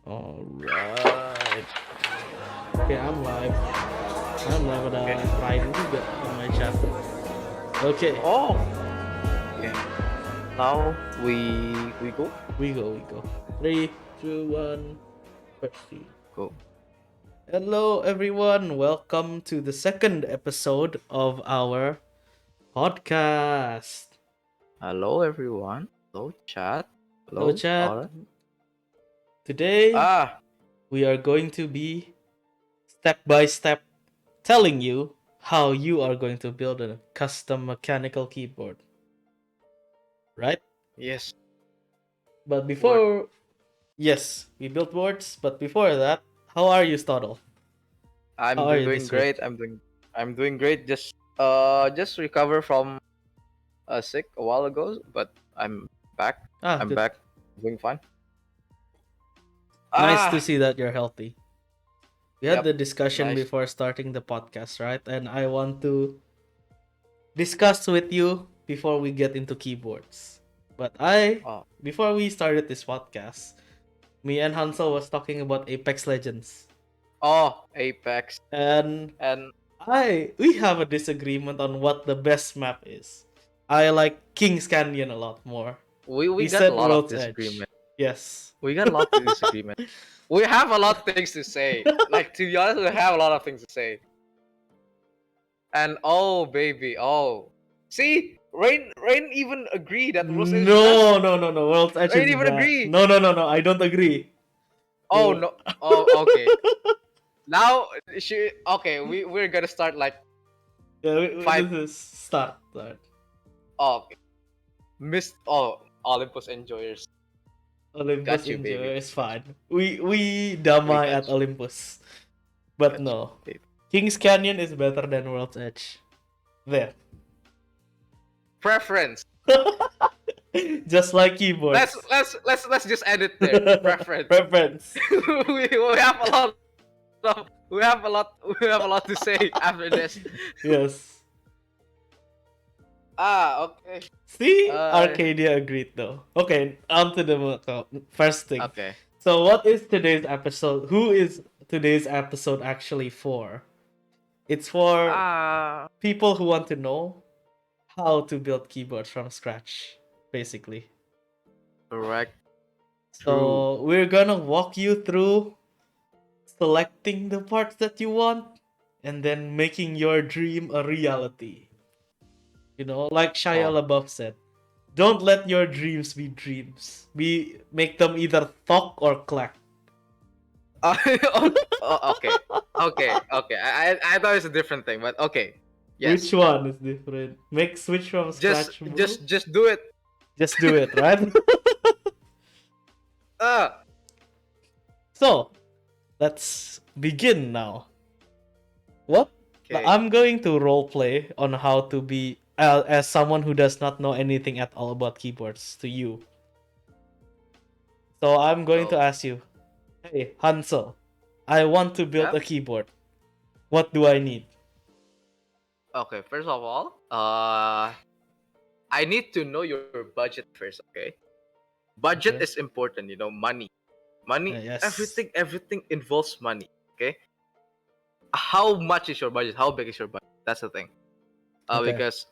All right. Okay, I'm live. Ada Okay. Ryan juga in my chat. Okay, Oh, okay. Now we go. we go. 3, 2, 1, proceed. Go. Hello, everyone. Welcome to the second episode of our podcast. Hello everyone. Hello chat. Hello, Hello. chat. All right. Today Ah. we are going to be step by step telling you how you are going to build a custom mechanical keyboard, right? Yes. But Word. before, yes, we built boards. But before that, how are you, Stotle? How I'm are you doing this great. week? I'm doing great. Just recover from sick a while ago, but I'm back. Ah, I'm good. back. Doing fine. Nice to Ah. see that you're healthy. We had the Yep. discussion Nice. before starting the podcast, right? And I want to discuss with you before we get into keyboards. But Oh. before we started this podcast, me and Hansel was talking about Apex Legends. Oh. Apex. And And we have a disagreement on what the best map is. I like King's Canyon a lot more. we He got a said lot of World's Edge. disagreement. Yes. We got a lot of disagreement. We have a lot of things to say. Like, to be honest, we have a lot of things to say. And oh baby, oh. See, Rain even agree that Rose is the best. No. World's Edge Rain is even bad. agree. No. I don't agree. Oh So, no. Oh, okay. Now okay, we're gonna start like yeah, fight. this is start. Oh, okay. Olympus enjoyers. Olympus Got you, Enjoy baby. is fine. We We damai at got you. Olympus. But Got you, no. baby. King's Canyon is better than World's Edge. There. Preference. Just like Let's keyboards. let's let's let's just end it there. Preference. Preference. We have a lot we have a lot to say after this. Yes. Okay. See? Uh Arcadia agreed though. Okay, on to the first thing. okay. So what is today's episode? Who is today's episode actually for? It's for Ah, people who want to know how to build keyboards from scratch, basically. correct. True. So we're gonna walk you through selecting the parts that you want and then making your dream a reality. Like Shia Oh. LaBeouf said, don't let your dreams be dreams. Make them either talk or clack. Okay. Okay. I thought it's a different thing, but okay. Which Yes. one is different? Make switch from Just scratch bro? just just do it. Just do it, right? Uh So, let's begin now. What? okay. I'm going to roleplay on how to be as someone who does not know anything at all about keyboards to you. So I'm going to So, ask you, hey Hansel, I want to build yeah. a keyboard. What do I need? Okay, first of all, I need to know your budget first, okay? Budget Okay. is important, money. Money, Yes. everything involves money, okay? How much is your budget? How big is your budget? That's the thing. Okay. Because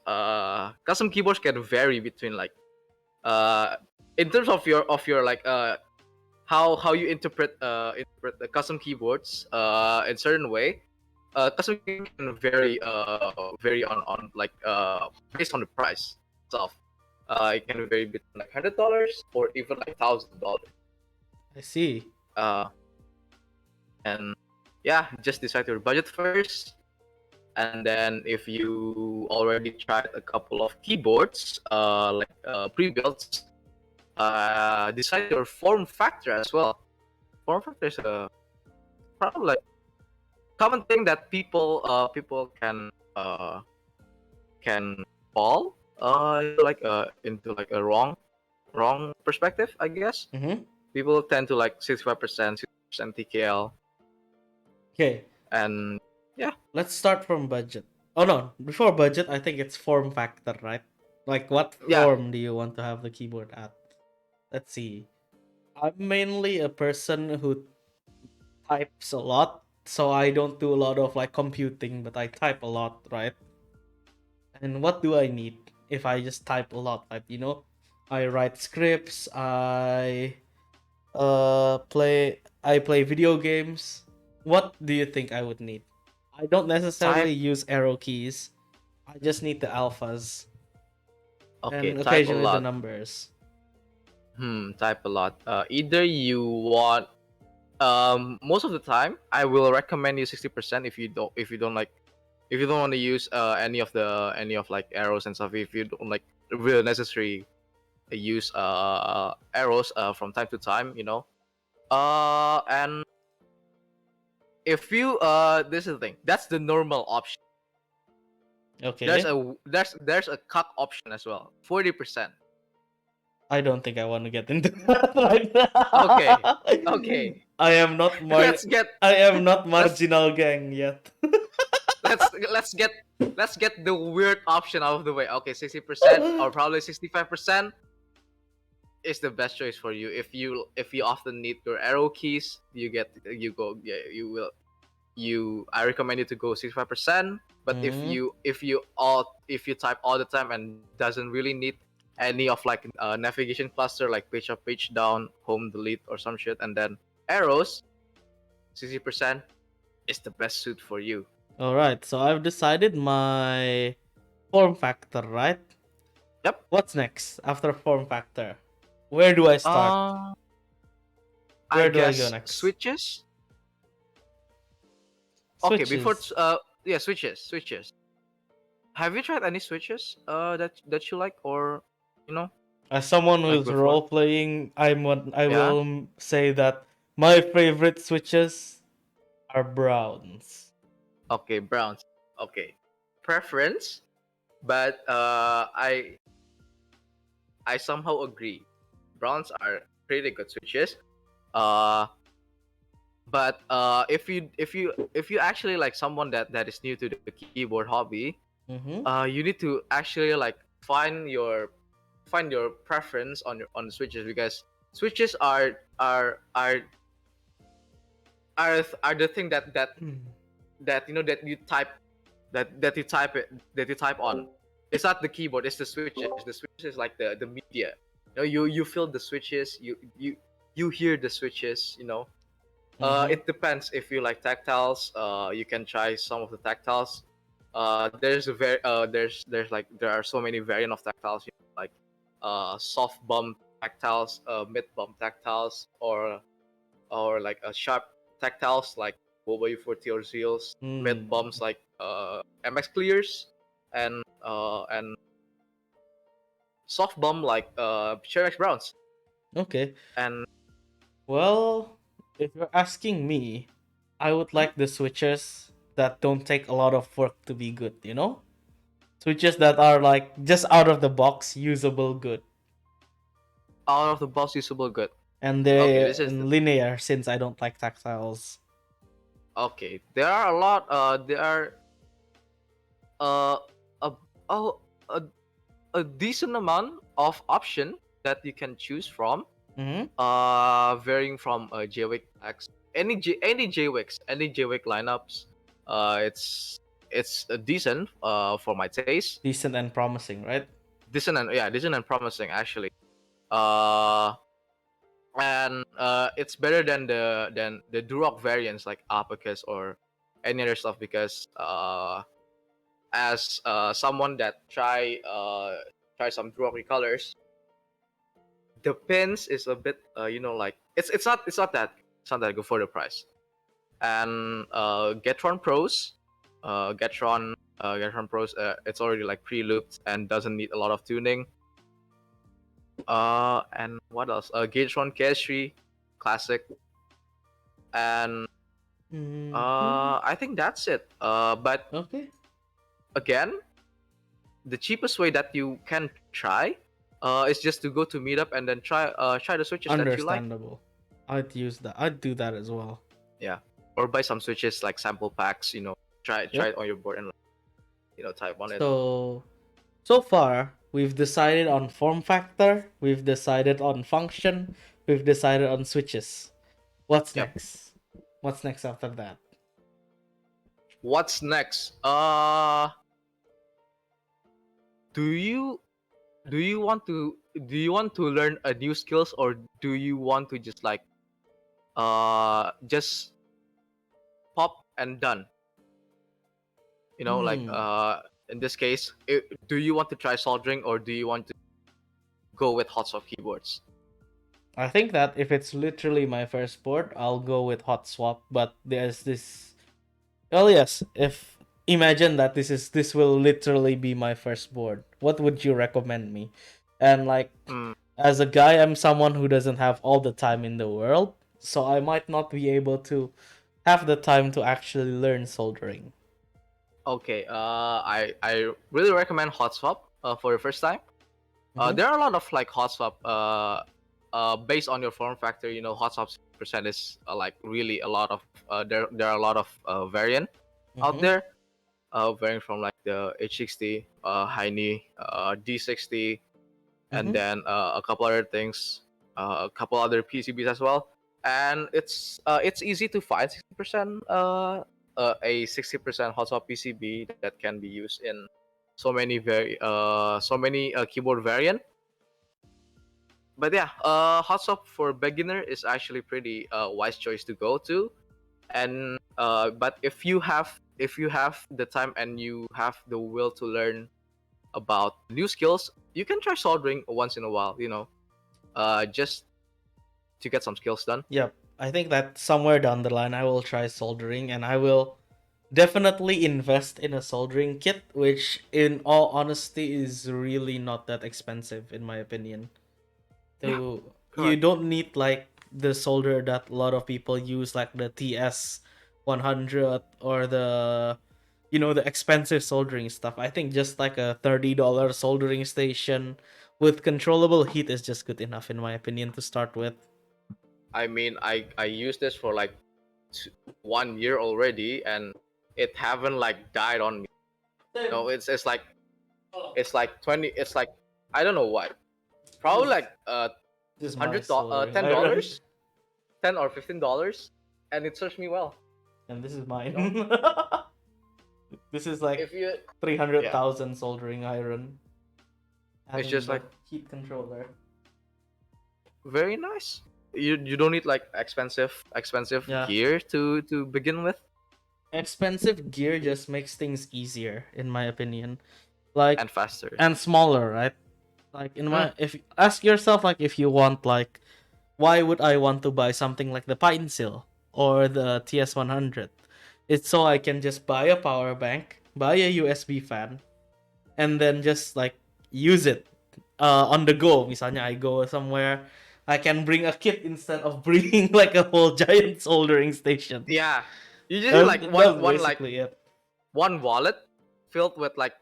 custom keyboards can vary between like in terms of your like how you interpret the custom keyboards in certain way. Custom keyboard can vary on like based on the price itself. It can vary between like $100 or even like $1,000. I see. Uh, and yeah, just decide your budget first, and then if you already tried a couple of keyboards like pre-builds, decide your form factor as well. Form factor is a probably like common thing that people can fall into like a wrong perspective, I guess. Mm-hmm. People tend to like 65%, 60% TKL, Okay. and yeah. Let's start from budget. Oh no, before budget, I think it's form factor, right? Like what Yeah. form do you want to have the keyboard at? Let's see. I'm mainly a person who types a lot, so I don't do a lot of like computing, but I type a lot, right? And what do I need if I just type a lot? Like, I write scripts, I play video games. What do you think I would need? I don't necessarily Type. use arrow keys. I just need the alphas Okay, and type a occasionally the lot. numbers. Type a lot. Either you want most of the time I will recommend you 60% if you don't like if you don't want to use any of like arrows and stuff, if you don't like really necessary use arrows from time to time, and if you this is the thing, that's the normal option. Okay. There's a cut option as well, 40%. I don't think I want to get into that right Okay, now. okay. I am not let's get I am not let's marginal gang yet. let's get let's get the weird option out of the way. Okay, 60% or probably 65% is the best choice for you. If you often need your arrow keys, you go, yeah, you will you I recommend you to go 65%. But Mhm. if you type all the time and doesn't really need any of like navigation cluster like page up, page down, home, delete, or some shit, and then arrows, 60% is the best suit for you. All right, so I've decided my form factor, right? Yep. What's next after form factor? Where do I start? uh I Where do I go guess next? switches. Okay, Switches. yeah, switches. Have you tried any switches that you like, or you know As someone like who's before? role playing, I Yeah. will say that my favorite switches are browns. Okay, browns. Okay, preference, but I somehow agree. Browns are pretty good switches. Uh, but if you actually like someone that is new to the keyboard hobby, Mm-hmm. you need to actually like find your preference on the switches, because switches are the thing that that you type that you type on. It's not the keyboard, it's the switches. The switches is like the media. You feel the switches, you hear the switches. Mm-hmm. It depends. If you like tactiles, you can try some of the tactiles. There's like there are so many variant of tactiles, like soft bump tactiles, mid bump tactiles, or like a sharp tactiles like Boba U40 or Zeals, mid Mm. bumps like MX clears, and soft bump like Cherex Browns. Okay. And Well, if you're asking me, I would like the switches that don't take a lot of work to be good, Switches that are like just out of the box usable good. out of the box usable good. And Okay, they're this is the thing. linear since I don't like tactiles. Okay, there are a lot. There are uh, a, a a a decent amount of option that you can choose from. Mm-hmm. Varying from JWIC X, any JWICs, any JWIC lineups. It's decent for my taste. Decent and promising, right? Decent and promising actually. Uh, and it's better than the Duroc variants like Apicus or any other stuff, because as someone that try some Duroc colors, the pins is a bit like it's not that good for the price. And Getron Pros, Getron Pros, it's already like pre-looped and doesn't need a lot of tuning. And what else? Gatron Keshri, classic. And Mm-hmm. I think that's it. But Okay. again, the cheapest way that you can try is just to go to Meetup and then try the switches that you like. Understandable. I'd use that. I'd do that as well. Yeah, or buy some switches like sample packs. Try Yep. it on your board and type on it. So far, we've decided on form factor, we've decided on function, We've decided on switches. What's Yep. next? What's next after that? What's next? Do you do you want to learn a new skills, or do you want to just like just pop and done? Like Hmm. in this case, do you want to try soldering, or do you want to go with hot swap keyboards? I think that if it's literally my first board, I'll go with hot swap. But there's this. Oh yes, if imagine that this will literally be my first board. What would you recommend me? And like Mm, as a guy, I'm someone who doesn't have all the time in the world, so I might not be able to have the time to actually learn soldering. okay. I really recommend hot swap for the first time. Mm-hmm. There are a lot of like hot swap based on your form factor. Hot swap percent is like really a lot of there are a lot of variant out Mm-hmm. there, varying from like the H60, Heine, D60, and Mm-hmm. then a couple other things, a couple other PCBs as well. And it's easy to find 60% a 60% hot swap PCB that can be used in so many keyboard variant. But yeah, hot swap for beginner is actually pretty wise choice to go to. And but if you have the time and you have the will to learn about new skills, you can try soldering once in a while, just to get some skills done. Yep. I think that somewhere down the line I will try soldering and I will definitely invest in a soldering kit, which in all honesty is really not that expensive in my opinion. Yeah, So you correct. don't need like the solder that a lot of people use, like the TS 100 or the expensive soldering stuff. I think just like a $30 soldering station with controllable heat is just good enough in my opinion to start with. I mean, I used this for like 1 year already, and it haven't like died on me. No, it's like 20. It's like, I don't know what. Probably This like this is my hundred soldering $10, iron, $10 or $15, and it serves me well. and this is You know, mine. This is like if you three hundred yeah, thousand soldering iron it's and just the like heat controller. very nice. You don't need like expensive Yeah, gear to begin with, expensive gear just makes things easier in my opinion. Like and faster. and smaller, right? Like in Mm, my if ask yourself like if you want like why would I want to buy something like the Pine Seal or the TS100? It's so I can just buy a power bank, buy a USB fan, and then just like use it on the go. Misalnya I go somewhere, I can bring a kit instead of bringing like a whole giant soldering station. yeah, you just need That's, like that's one like basically it. one wallet filled with like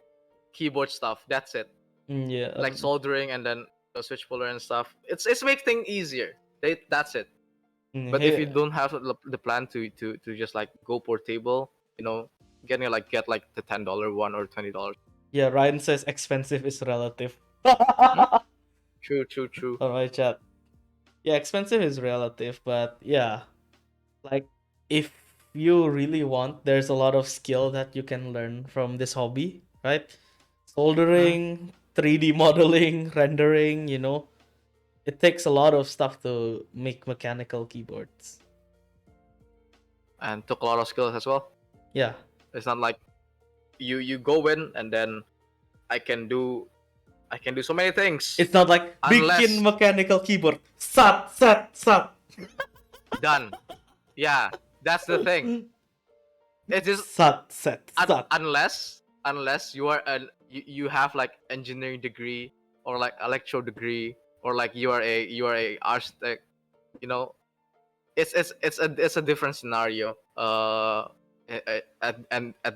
keyboard stuff. That's it. Yeah. Like soldering and then a switch puller and stuff. It's make things easier. That's it. But if you Yeah. don't have the plan to just like go portable, get like the $10 one or $20. Yeah, Ryan says expensive is relative. Hmm? True, true, true. Alright, chat. Yeah, expensive is relative, but yeah, like if you really want, there's a lot of skill that you can learn from this hobby, right? Mhm. Soldering, 3D modeling, rendering, it takes a lot of stuff to make mechanical keyboards. And took a lot of skills as well. Yeah. It's not like you go in and then I can do so many things It's not like unless bikin mechanical keyboard. Sat, sat, sat. done. Yeah, that's the thing. It is Sat, set, sat. unless you have like engineering degree or like electro degree, or like you are a architect. You know, it's a different scenario. At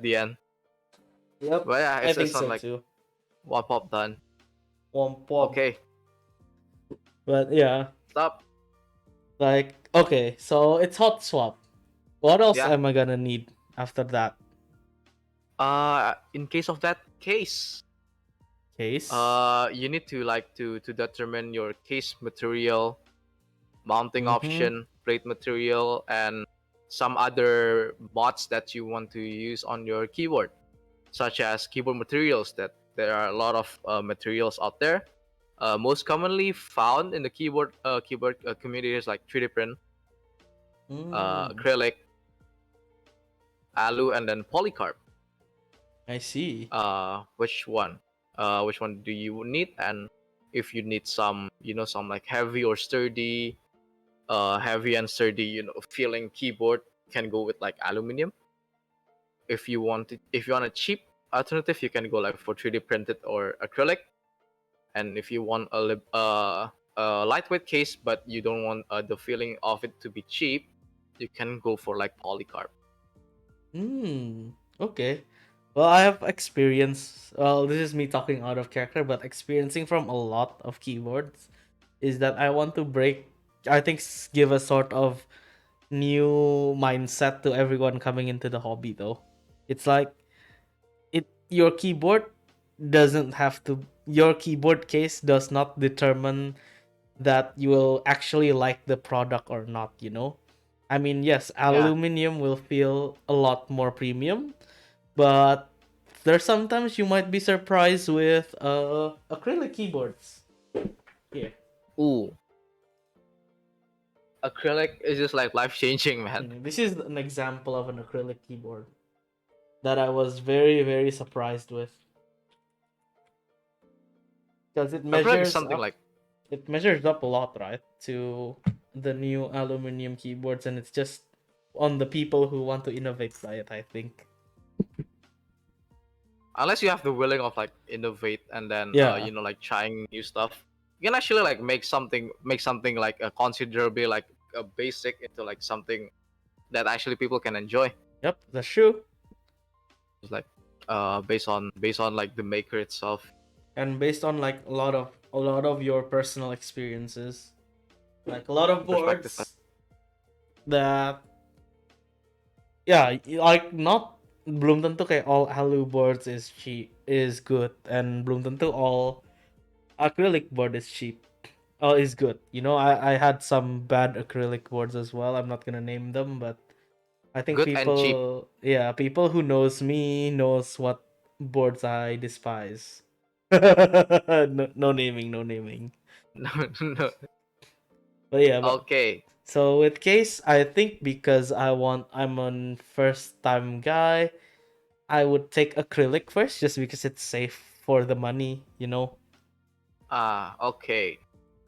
the end, Yep, but yeah, I think it's not so like too. one pop done. Womp womp. Okay, But yeah, stop. like, okay, so it's hot swap. What else Yeah. am I gonna need after that In case of that case, case? you need to like to determine your case material, mounting Mm-hmm. option, plate material, and some other mods that you want to use on your keyboard, such as keyboard materials. That there are a lot of materials out there. Most commonly found in the keyboard community is like 3D print, Mm, acrylic, alu, and then polycarb. I see. Which one? Which one do you need? And if you need some, some like heavy and sturdy, feeling keyboard, can go with like aluminum. If you want a cheap alternative, you can go like for 3D printed or acrylic. And if you want a lightweight case, but you don't want the feeling of it to be cheap, you can go for like polycarb. Hmm. Okay. Well, I have experience. Well, this is me talking out of character, but experiencing from a lot of keyboards is that I want to break. I think give a sort of new mindset to everyone coming into the hobby. Though, it's like your keyboard doesn't have to. Your keyboard case does not determine that you will actually like the product or not. I mean, yes, Yeah. aluminum will feel a lot more premium, but there's sometimes you might be surprised with acrylic keyboards. Here, Ooh, acrylic is just like life changing, man. this is an example of an acrylic keyboard that I was very very surprised with because it Acrylic is measures something up. like, It measures up a lot, right, to the new aluminum keyboards, and it's just on the people who want to innovate by it. I think. unless you have the willing of like innovate and then Yeah. like trying new stuff, you can actually like make something like a considerably like a basic into like something that actually people can enjoy. Yep, that's true. It's like based on like the maker itself. And based on like a lot of your personal experiences, like a lot of Perspective. boards that yeah, like not belum tentu kayak all alu boards is good and belum tentu all acrylic board is cheap. Oh, is good. I had some bad acrylic boards as well. I'm not gonna name them, but I think Good and cheap. people who knows me knows what boards I despise. No, no naming, no naming. No, no. But yeah, but Okay. so with case, I think because I'm a first time guy, I would take acrylic first just because it's safe for the money. Okay.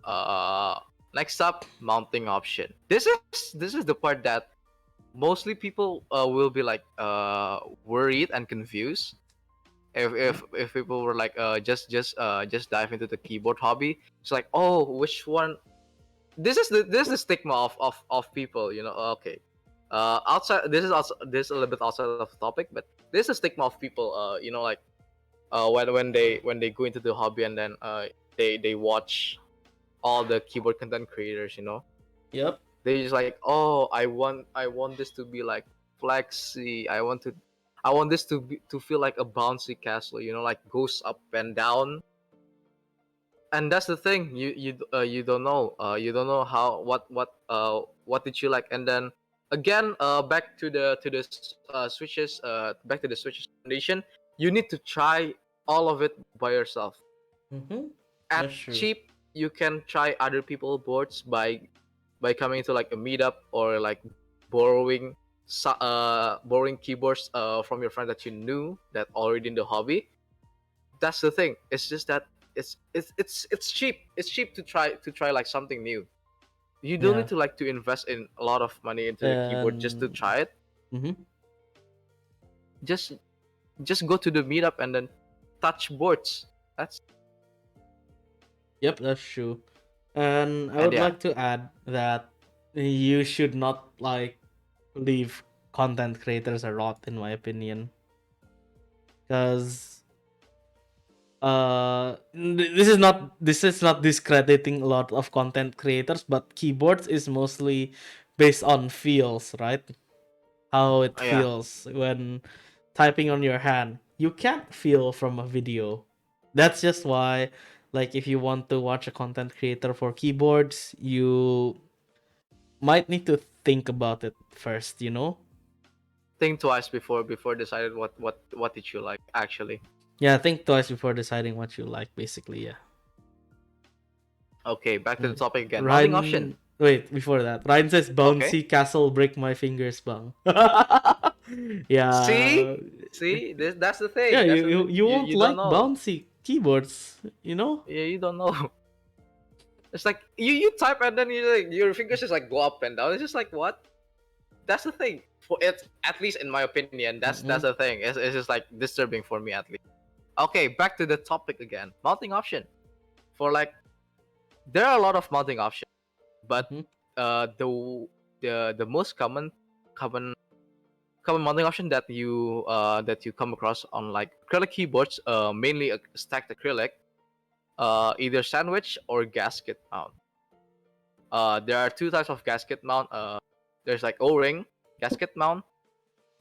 Uh, Next up, mounting option. This is the part that mostly people will be like worried and confused. If people were like just dive into the keyboard hobby, it's like, oh, which one? This is the stigma of people, okay. Outside, this is a little bit outside of the topic, but this is a stigma of people, like when they go into the hobby, and then they watch all the keyboard content creators, Yep. they just like, oh, I want this to be like flexy. I want this to feel like a bouncy castle, like goes up and down. And that's the thing, you don't know, how what did you like. And then again, back to the switches foundation, you need to try all of it by yourself. Mm-hmm. At That's true. cheap, you can try other people boards by coming to like a meetup, or like borrowing borrowing keyboards from your friend that you knew that already in the hobby. That's the thing, it's just that it's cheap. It's cheap to try like something new. You don't Yeah. need to like to invest in a lot of money into the keyboard just to And try it. mm-hmm. just just go to the meetup and then touch boards. That's Yep, that's true. And I and would yeah. like to add that you should not like leave content creators a rot, in my opinion, because this is not discrediting a lot of content creators, but keyboards is mostly based on feels, right? How it Yeah. feels when typing on your hand. You can't feel from a video. That's just why, like, if you want to watch a content creator for keyboards, you might need to think about it first, Think twice before decided what did you like actually. Yeah, think twice before deciding what you like, basically, yeah. Okay, back to the Mm. topic again. Mounting option. Ryan, wait, before that, Ryan says Okay. bouncy castle break my fingers bang. See, Yeah, see, that's the yeah, thing. That's you, the you thing. you won't You don't like know. bouncy keyboards. Yeah, you don't know. It's like you type and then you like, your fingers just like go up and down. It's just like what? That's the thing. For it, at least in my opinion, that's Mm-mm. the thing. It's just like disturbing for me at least. Okay, back to the topic again. Mounting option. For like, there are a lot of mounting options, but Mm-hmm. the most common common mounting option that you come across on like acrylic keyboards, mainly stacked acrylic, either sandwich or gasket mount. There are two types of gasket mount. There's like O-ring gasket mount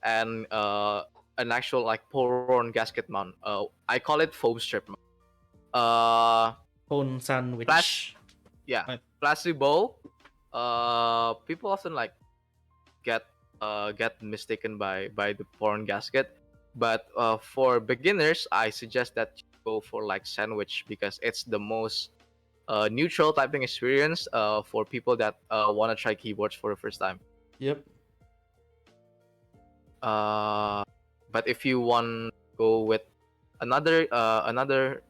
and an actual like pour-on gasket mount. I call it foam strip mount. Uh, Phone plus sandwich. yeah, Right. placebo. People often like get get mistaken by the pour-on gasket, but for beginners, I suggest that you go for like sandwich because it's the most neutral typing experience for people that want to try keyboards for the first time. Yep. Uh, but if you want to go with another another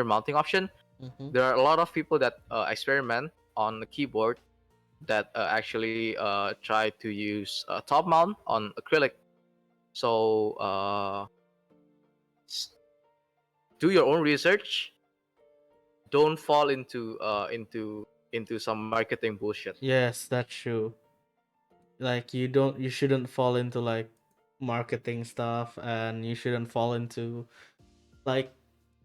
mounting option, Mm-hmm. there are a lot of people that experiment on the keyboard that actually try to use top mount on acrylic. So do your own research. Don't fall into some marketing bullshit. Yes, that's true. Like you shouldn't fall into like marketing stuff, and you shouldn't fall into like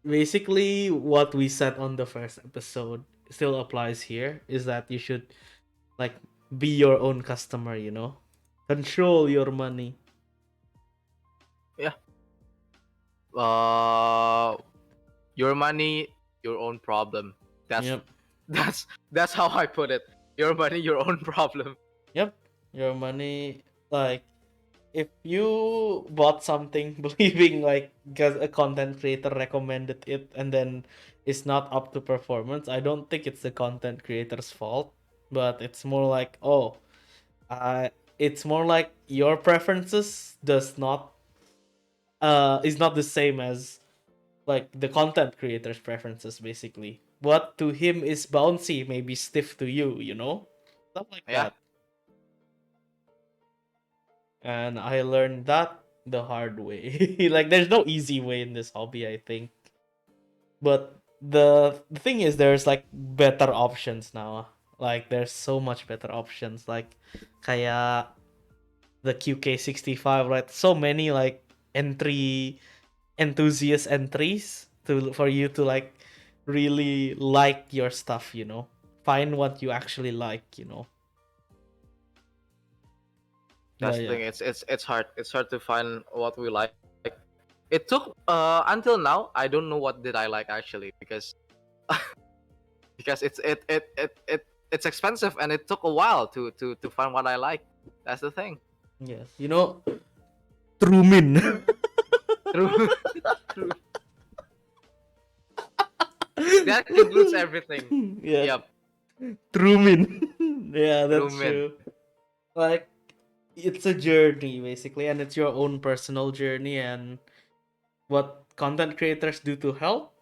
basically what we said on the first episode still applies here, is that you should like be your own customer. Control your money. Yeah. Uh, your money, your own problem. That's Yep. that's how I put it. Your money, your own problem. Yep. Your money, like if you bought something believing like because a content creator recommended it and then it's not up to performance, I don't think it's the content creator's fault, but it's more like, oh, uh it's more like your preferences does not is not the same as like the content creator's preferences, basically. What to him is bouncy may be stiff to you, stuff like Yeah. that. And I learned that the hard way. Like there's no easy way in this hobby, I think. But the thing is, there's like better options now. Like there's so much better options. Like kaya the QK65, right? So many like entry enthusiast entries to for you to like really like your stuff. Find what you actually like. That's But the yeah. thing. It's hard. It's hard to find what we like. It took until now. I don't know what did I like actually because it's expensive and it took a while to find what I like. That's the thing. Yes. Trumin. True. True. That concludes everything. Yeah. Yep. Trumin. Yeah, True that's min. true. Like it's a journey basically, and it's your own personal journey, and what content creators do to help,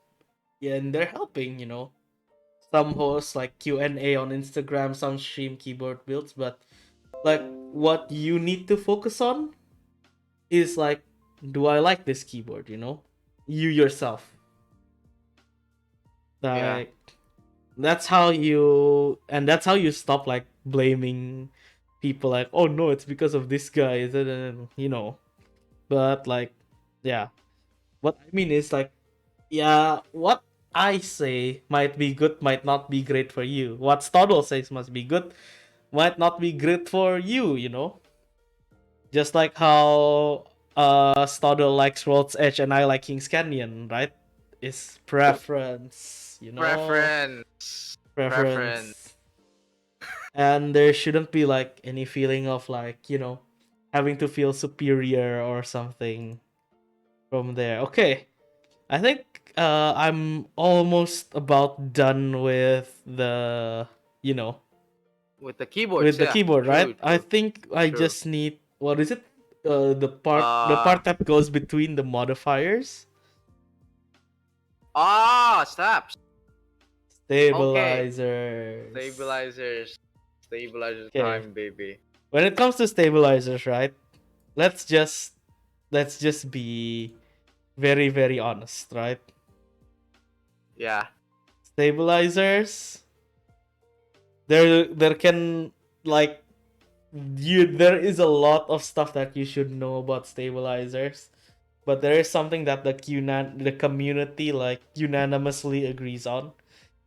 yeah, and they're helping. Some hosts like Q&A on Instagram, some stream keyboard builds, but like what you need to focus on is like, do I like this keyboard? You yourself. Yeah. Like that's how you stop like blaming people like, oh no, it's because of this guy, but like, yeah, what I mean is like, yeah, what I say might be good, might not be great for you. What Stotle says must be good, might not be great for you. Just like how Stoddle likes World's Edge and I like King's Canyon, right? It's preference. Preference. Preference. Preference. and there shouldn't be like any feeling of like, having to feel superior or something from there. Okay, I think I'm almost about done with the, you know, With the keyboards, with the yeah. keyboard, right? True, I true, think I true. just need, what is it? The part Uh that goes between the modifiers, Snaps. Okay. stabilizers. Stabilizers. Stabilizer Okay, time, baby. when it comes to stabilizers, right? Let's just let's just be very very honest, right? Yeah. Stabilizers, there can, like, there is a lot of stuff that you should know about stabilizers, but there is something that the community like unanimously agrees on,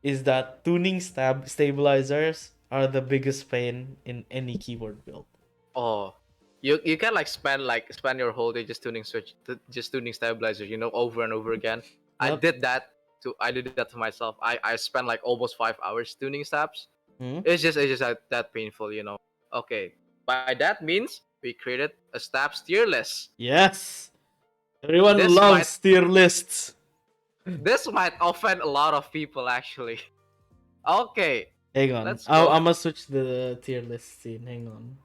is that tuning stabilizers are the biggest pain in any keyboard build. Oh. You can like spend your whole day just tuning just tuning stabilizers, over and over again. Yep. I did that to myself. I spent like almost 5 hours tuning stabs. Hmm? It's just that painful. Okay. By that means we created a stabs tier list. Yes. Everyone This might loves tier lists. this might offend a lot of people actually. Okay, Hang on. let's go. I'm gonna switch the tier list scene. Hang on.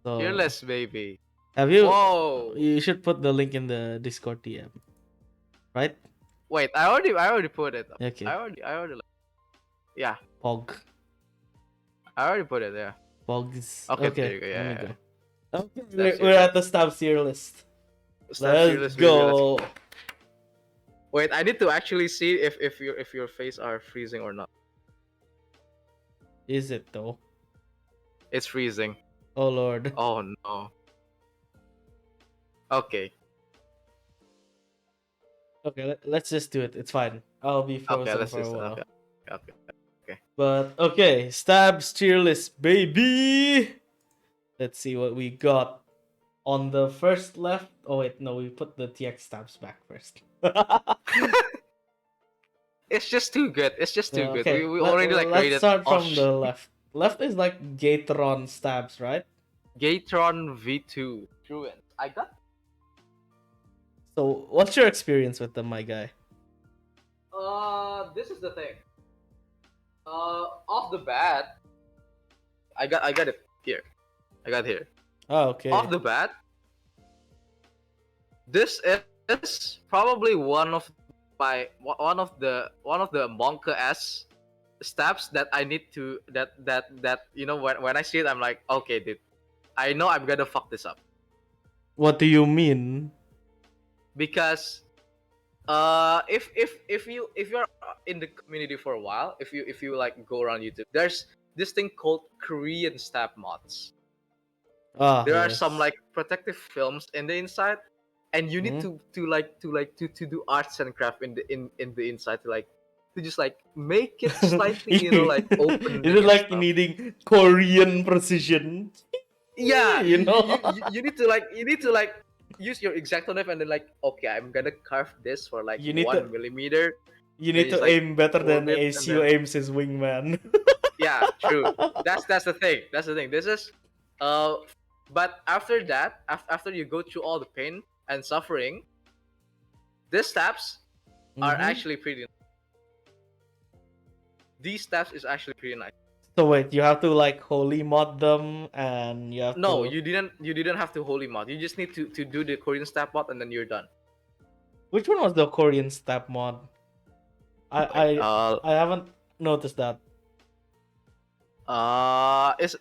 Tier So, list, baby. have you? Whoa. You should put the link in the Discord DM, right? Wait, I already put it. Okay. I already. Yeah, Pog. I already put it there. Pogs. Okay, there Okay. you go. Let Yeah, me yeah, go. yeah. Okay. Stabs We're tier list. at the stabs tier list. Stabs tier Let's list, baby. Let's. go. Wait, I need to actually see if your face are freezing or not. Is it though? It's freezing. Oh lord. Oh no. Okay. Okay, let's just do it. It's fine. I'll be Okay. frozen Let's for a just. Okay. while. Okay. Okay. But okay, stabs tier list, baby. Let's see what we got on the first left. Oh wait, no, we put the TX stabs back first. It's just too good. It's just too good. We Okay, we already like let's rated. start Oh, from the left. Left is like Gatron stabs, right? Gatron V2 Truant. I got. So, what's your experience with them, my guy? This is the thing. Off the bat, I got it here. I got here. Oh, Off okay. the bat, this is probably one of the Monka S steps that I need to that when I see it I'm like, okay, dude, I know I'm gonna fuck this up What do you mean? because if you're in the community for a while, if you like go around YouTube, there's this thing called Korean stab mods. Ah, There are some yes. like protective films in the inside, and you need Hmm? to do arts and craft in the inside to just like make it slightly like Is it opening and like stuff. needing Korean precision? Yeah, You you need to like use your exacto knife and then like, okay, I'm gonna carve this for like you need to 1 millimeter, you then need just to like aim better form than it and ASU then aims his wingman. yeah, true. That's the thing. That's the thing. This is uh but after that, after you go through all the pain and suffering, these stabs are Mm-hmm. actually pretty. These stabs is actually pretty nice. So wait, you have to like holy mod them, and you have No, to. you didn't have to holy mod. You just need to do the Korean stab mod and then you're done. Which one was the Korean stab mod? I Wait, I I haven't noticed that.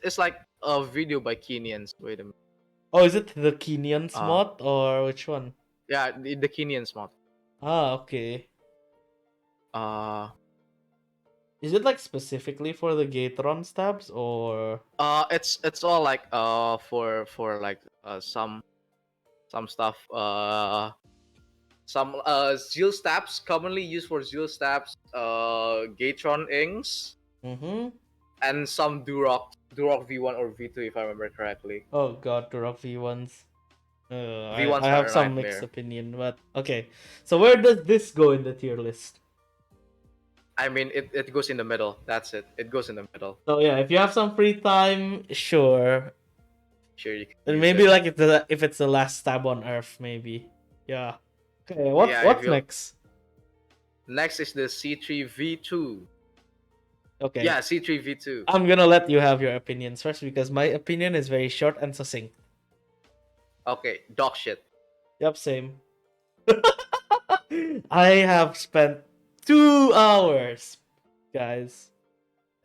it's like a video by Kenyans. Wait a minute. Oh, is it the Kenyans Uh, mod or which one? yeah, the Kenyans mod. Ah, okay. Uh, Is it like specifically for the Gatron stabs or? it's all like for like some stuff. Some zeal stabs commonly used for zeal stabs. Gatron inks Mm-hmm. and some Duroc V1 or V2 if I remember correctly. Oh god, the rough V1s. I V1s have are a some mixed nightmare. opinion, but okay. So where does this go in the tier list? I mean, it goes in the middle. That's it. It goes in the middle. So yeah, if you have some free time, sure. Sure, you can And use maybe it. like if it's the last stab on Earth, maybe. Yeah. Okay. Yeah, if What's you. next? Next is the C3V2. Okay. Yeah, C3V2. I'm gonna let you have your opinions first because my opinion is very short and succinct. Okay, dog shit. Yep, same. I have spent 2 hours, guys.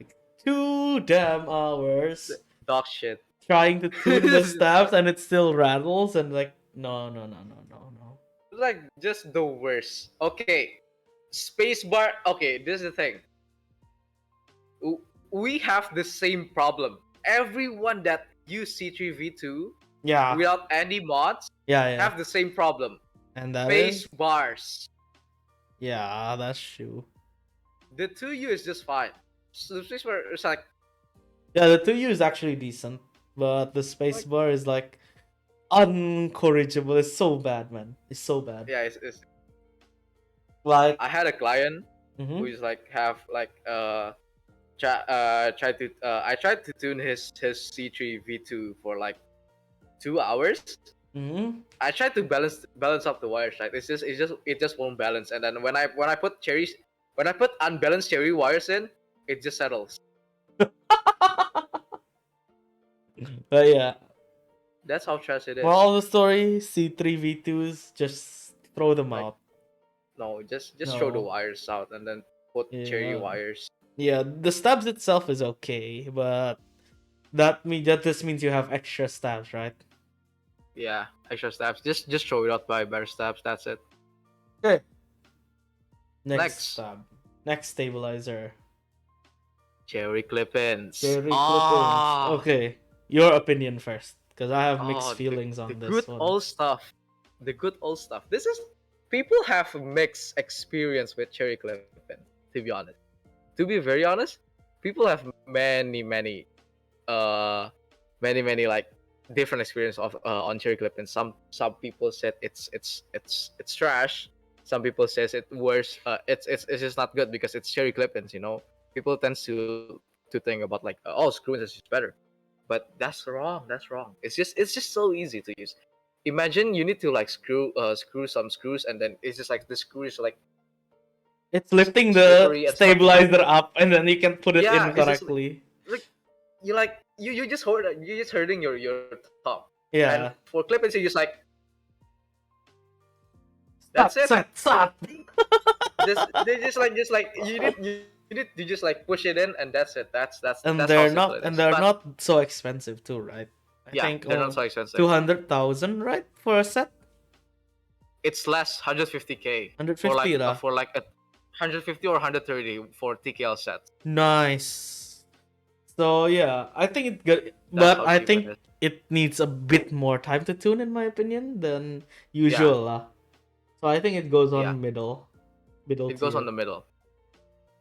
Like 2 damn hours Dog shit. trying to tune the stabs and it still rattles and like no no no no no no. Like just the worst. Okay, spacebar. Okay, this is the thing. We have the same problem. Everyone that use C3V2 Yeah. without any mods Yeah. have the same problem. And that Space is bars. yeah, that's true. The 2U is just fine. So the space bar is like Yeah, the 2U is actually decent, but the spacebar is like uncorrigible. It's so bad, man. It's so bad. yeah. It's Like, I had a client who mm-hmm, is like have like tried to I tried to tune his C3V2 for like 2 hours. mm-hmm, I tried to balance up the wires, right? It just won't balance. And then when I put unbalanced cherry wires in, it just settles. but yeah. That's how trash it is. Moral of the story: C3V2s, just throw them Like out. no, just throw the No, wires out and then put cherry yeah, wires. yeah. The stabs itself is okay, but that just means you have extra stabs, right? Yeah, extra stabs. Just throw it out by better stabs. That's it. Okay. Next Next, stab. Next stabilizer. cherry clip-ins. Cherry clip-ins. Ah, Okay, your opinion first, because I have mixed oh, feelings the on good this one. old stuff. The good old stuff. This is people have mixed experience with cherry clip-in. To be honest, to be very honest, people have uh, many like different experience of on cherry clip-in. Some people said it's trash. Some people says it worse. It's just not good because it's cherry clip-ins. You know, people tends to think about like oh screw is just better, but that's wrong. That's wrong. It's just so easy to use. Imagine you need to like screw some screws and then it's just like the screw is like It's lifting the slippery and stuff. stabilizer up, and then you can put it Yeah, in it's just correctly. like you just hold you just hurting your thumb. And Yeah. for clip-ins, you just like that's Stop, it. stop, stop. Just they just like you just like push it in and that's it. And That's how simple it and is. they're But not so expensive too, right? I yeah, think they're not so expensive. 200,000, right, for a set. It's less 150K 150 lah. for like a 150 or 130 for TKL sets. Nice. So yeah, I think it good, That's but how I cheap it think is. it needs a bit more time to tune, in my opinion, than Yeah, usual lah. So I think it goes yeah. on middle It goes on tier. the middle.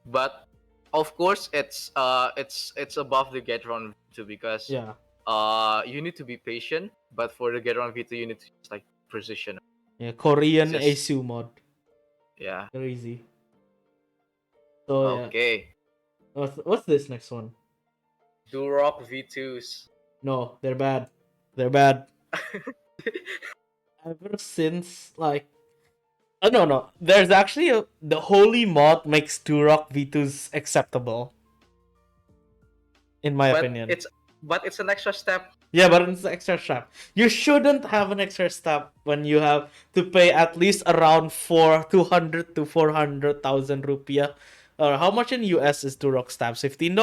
But of course it's above the Gatron V2 because Yeah, you need to be patient, but for the Gatron V2 you need to just like precision. yeah. It's Korean just ASU mod, yeah. crazy. So yeah, Okay. what's this next one? Durock V2s. No, they're bad. They're bad. Ever since like no. There's actually the holy mod makes Turok V2s acceptable, in my but opinion. it's but it's an extra step. Yeah, but it's an extra step. You shouldn't have an extra step when you have to pay at least around 200 to 400,000 rupiah. Or how much in US is Turok stamps? $15?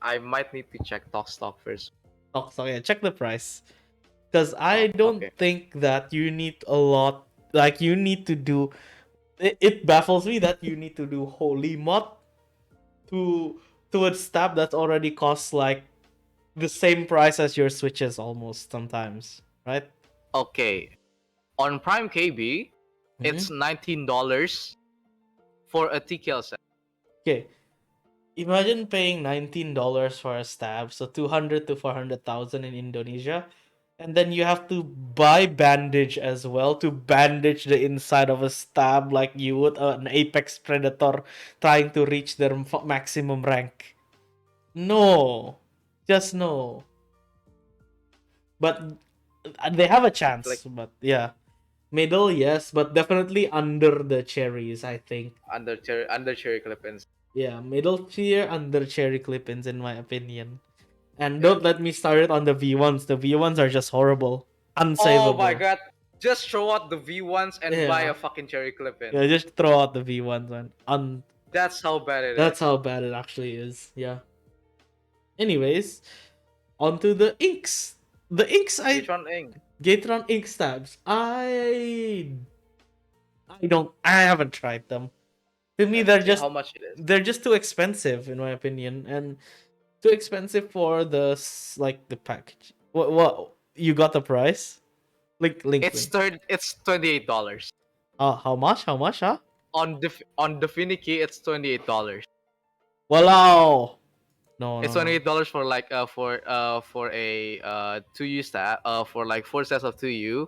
I might need to check Talk Stock first. Oh, so yeah, check the price. Because I Oh, don't okay. think that you need a lot. Like, you need to do. It baffles me that you need to do holy mod to a stab that already costs like the same price as your switches almost sometimes, right? Okay. On Prime KB, Mm-hmm. it's $19 for a TKL set. Okay, imagine paying $19 for a stab, so 200 to 400,000 in Indonesia. And then you have to buy bandage as well to bandage the inside of a stab like you would an apex predator trying to reach their maximum rank. No. Just no. But they have a Like chance, but yeah. Middle, yes, but definitely under the cherries, I think. under cherry clip-ins. Yeah, middle tier under cherry clip-ins in my opinion. And Yeah. don't let me start it on the V1s. The V1s are just horrible. Oh my Unsavable. god! Just throw out the V1s and buy Yeah. a fucking cherry clip-in. Yeah, just throw out the V1s, man. That's how bad it That's is. how bad it actually is. Yeah. Anyways, onto the inks. The inks Which I one ink? Gatron ink stabs. I haven't tried them. To me Let's see how much it is. they're just too expensive in my opinion, and too expensive for like the package. What you got the price? Link. It's $28. How much? How much? Huh? On the Finicky, it's $28. Wow. No, It's no, no. $28 for like for a 2U stat for like 4 sets of 2U.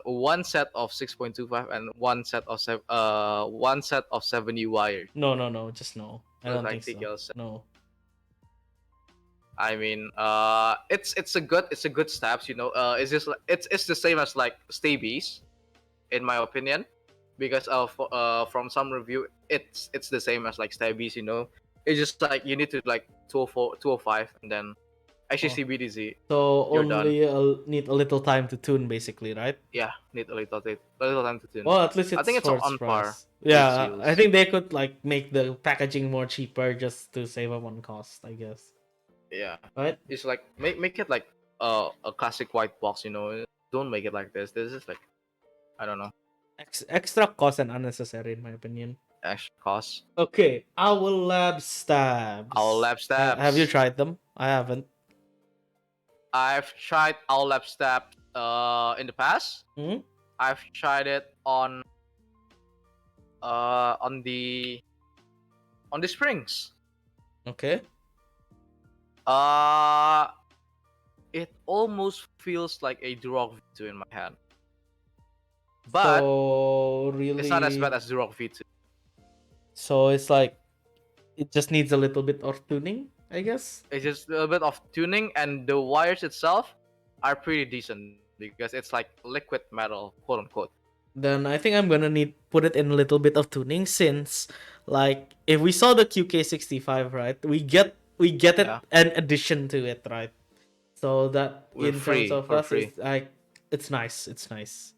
One set of 6.25 and one set of 7U wires. No, no, no. Just no. I So it's don't like think so. TKL set. No. I mean, it's a good stabs. You know, it's just it's the same as like Stabies, in my opinion, because from some review, it's the same as like Stabies. You know, it's just like you need to like 204, 205, and then actually Oh. CBDZ, So you're done. only need a little time to tune, basically, right? Yeah, need a little time to tune. Well, at least I think it's it's for its on par price. with Yeah, I Zeus. think they could like make the packaging more cheaper just to save up on cost, I guess. Yeah, Right? it's like make it like a classic white box. You know, don't make it like this. This is like, I don't know, Extra cost and unnecessary, in my opinion. extra cost. Okay, Owl Lab Our Stabs. lab Have you stabs. tried them? I haven't. I've tried our lab stab in the past. Hmm? I've tried it on the springs. Okay. Uh it almost feels like a Duroc V2 in my hand. But So it's not as really, bad as Duroc V2. so it's like it just needs a little bit of tuning, I guess. It's just a little bit of tuning, and the wires itself are pretty decent because it's like liquid metal, quote unquote. Then I think I'm gonna need put it in a little bit of tuning since, like, if we saw the QK65, right, we get it Yeah, an addition to it, right? So that we're in terms free. of We're us, free. it's like it's nice. It's nice.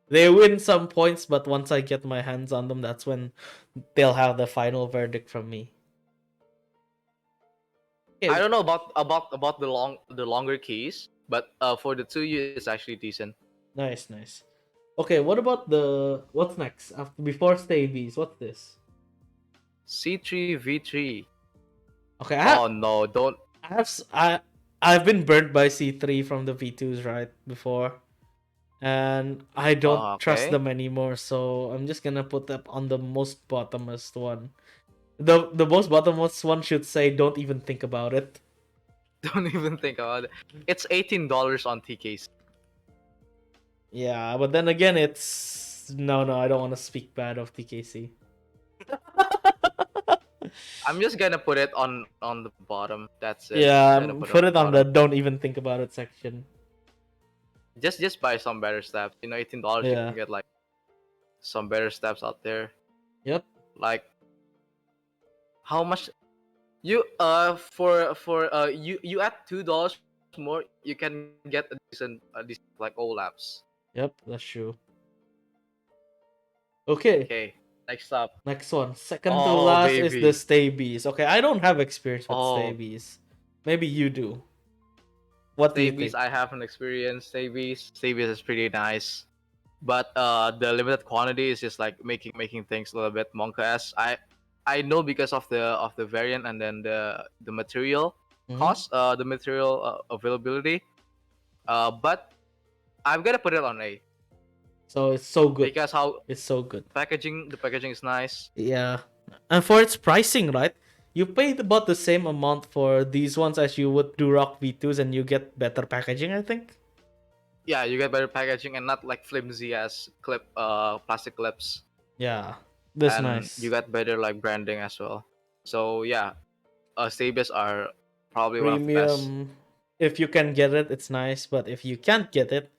They win some points, but once I get my hands on them, that's when they'll have the final verdict from me. I Okay, don't know about the longer keys, but for the 2U, it's actually decent. nice, nice. Okay, what about what's next after before Stavies? What's this? C3 V3. Okay, Oh no, don't. I have s- I've been burnt by C3 from the V2s right before, and I don't trust Okay. them anymore. So I'm just gonna put that on the most bottomest one. The most bottomest one should say, "Don't even think about it." Don't even think about it. It's $18 on TKC. Yeah, but then again, it's no, no. I don't want to speak bad of TKC. I'm just gonna put it on the bottom. That's it. Yeah, Just gonna put it put on the it on the bottom. "Don't even think about it" section. Just buy some better stabs. You know, $18 you Yeah. can get like some better stabs out there. Yep. Like how much you you add $2 more, you can get a decent like all labs. Yep. That's true. Okay. Okay, next up. Next one. Second to Oh last is the baby. Stabies. Okay, I don't have experience with Oh, Stabies. Maybe you do. What do you Stavies, think? I haven't experienced Stavies is pretty nice, but the limited quantity is just like making things a little bit monka-esque. I know because of the variant and then the material Hmm. cost, the material availability. But I'm gonna put it on A So it's so good. because how It's so good. the packaging is nice. Yeah. And for its pricing, right? You paid about the same amount for these ones as you would Durock V2s, and you get better packaging, I think. Yeah, you get better packaging and not like flimsy as plastic clips, Yeah, that's and you nice. got better like branding as well. So yeah, Stabias are probably one of the best. Premium. If you can get it, it's nice. But if you can't get it,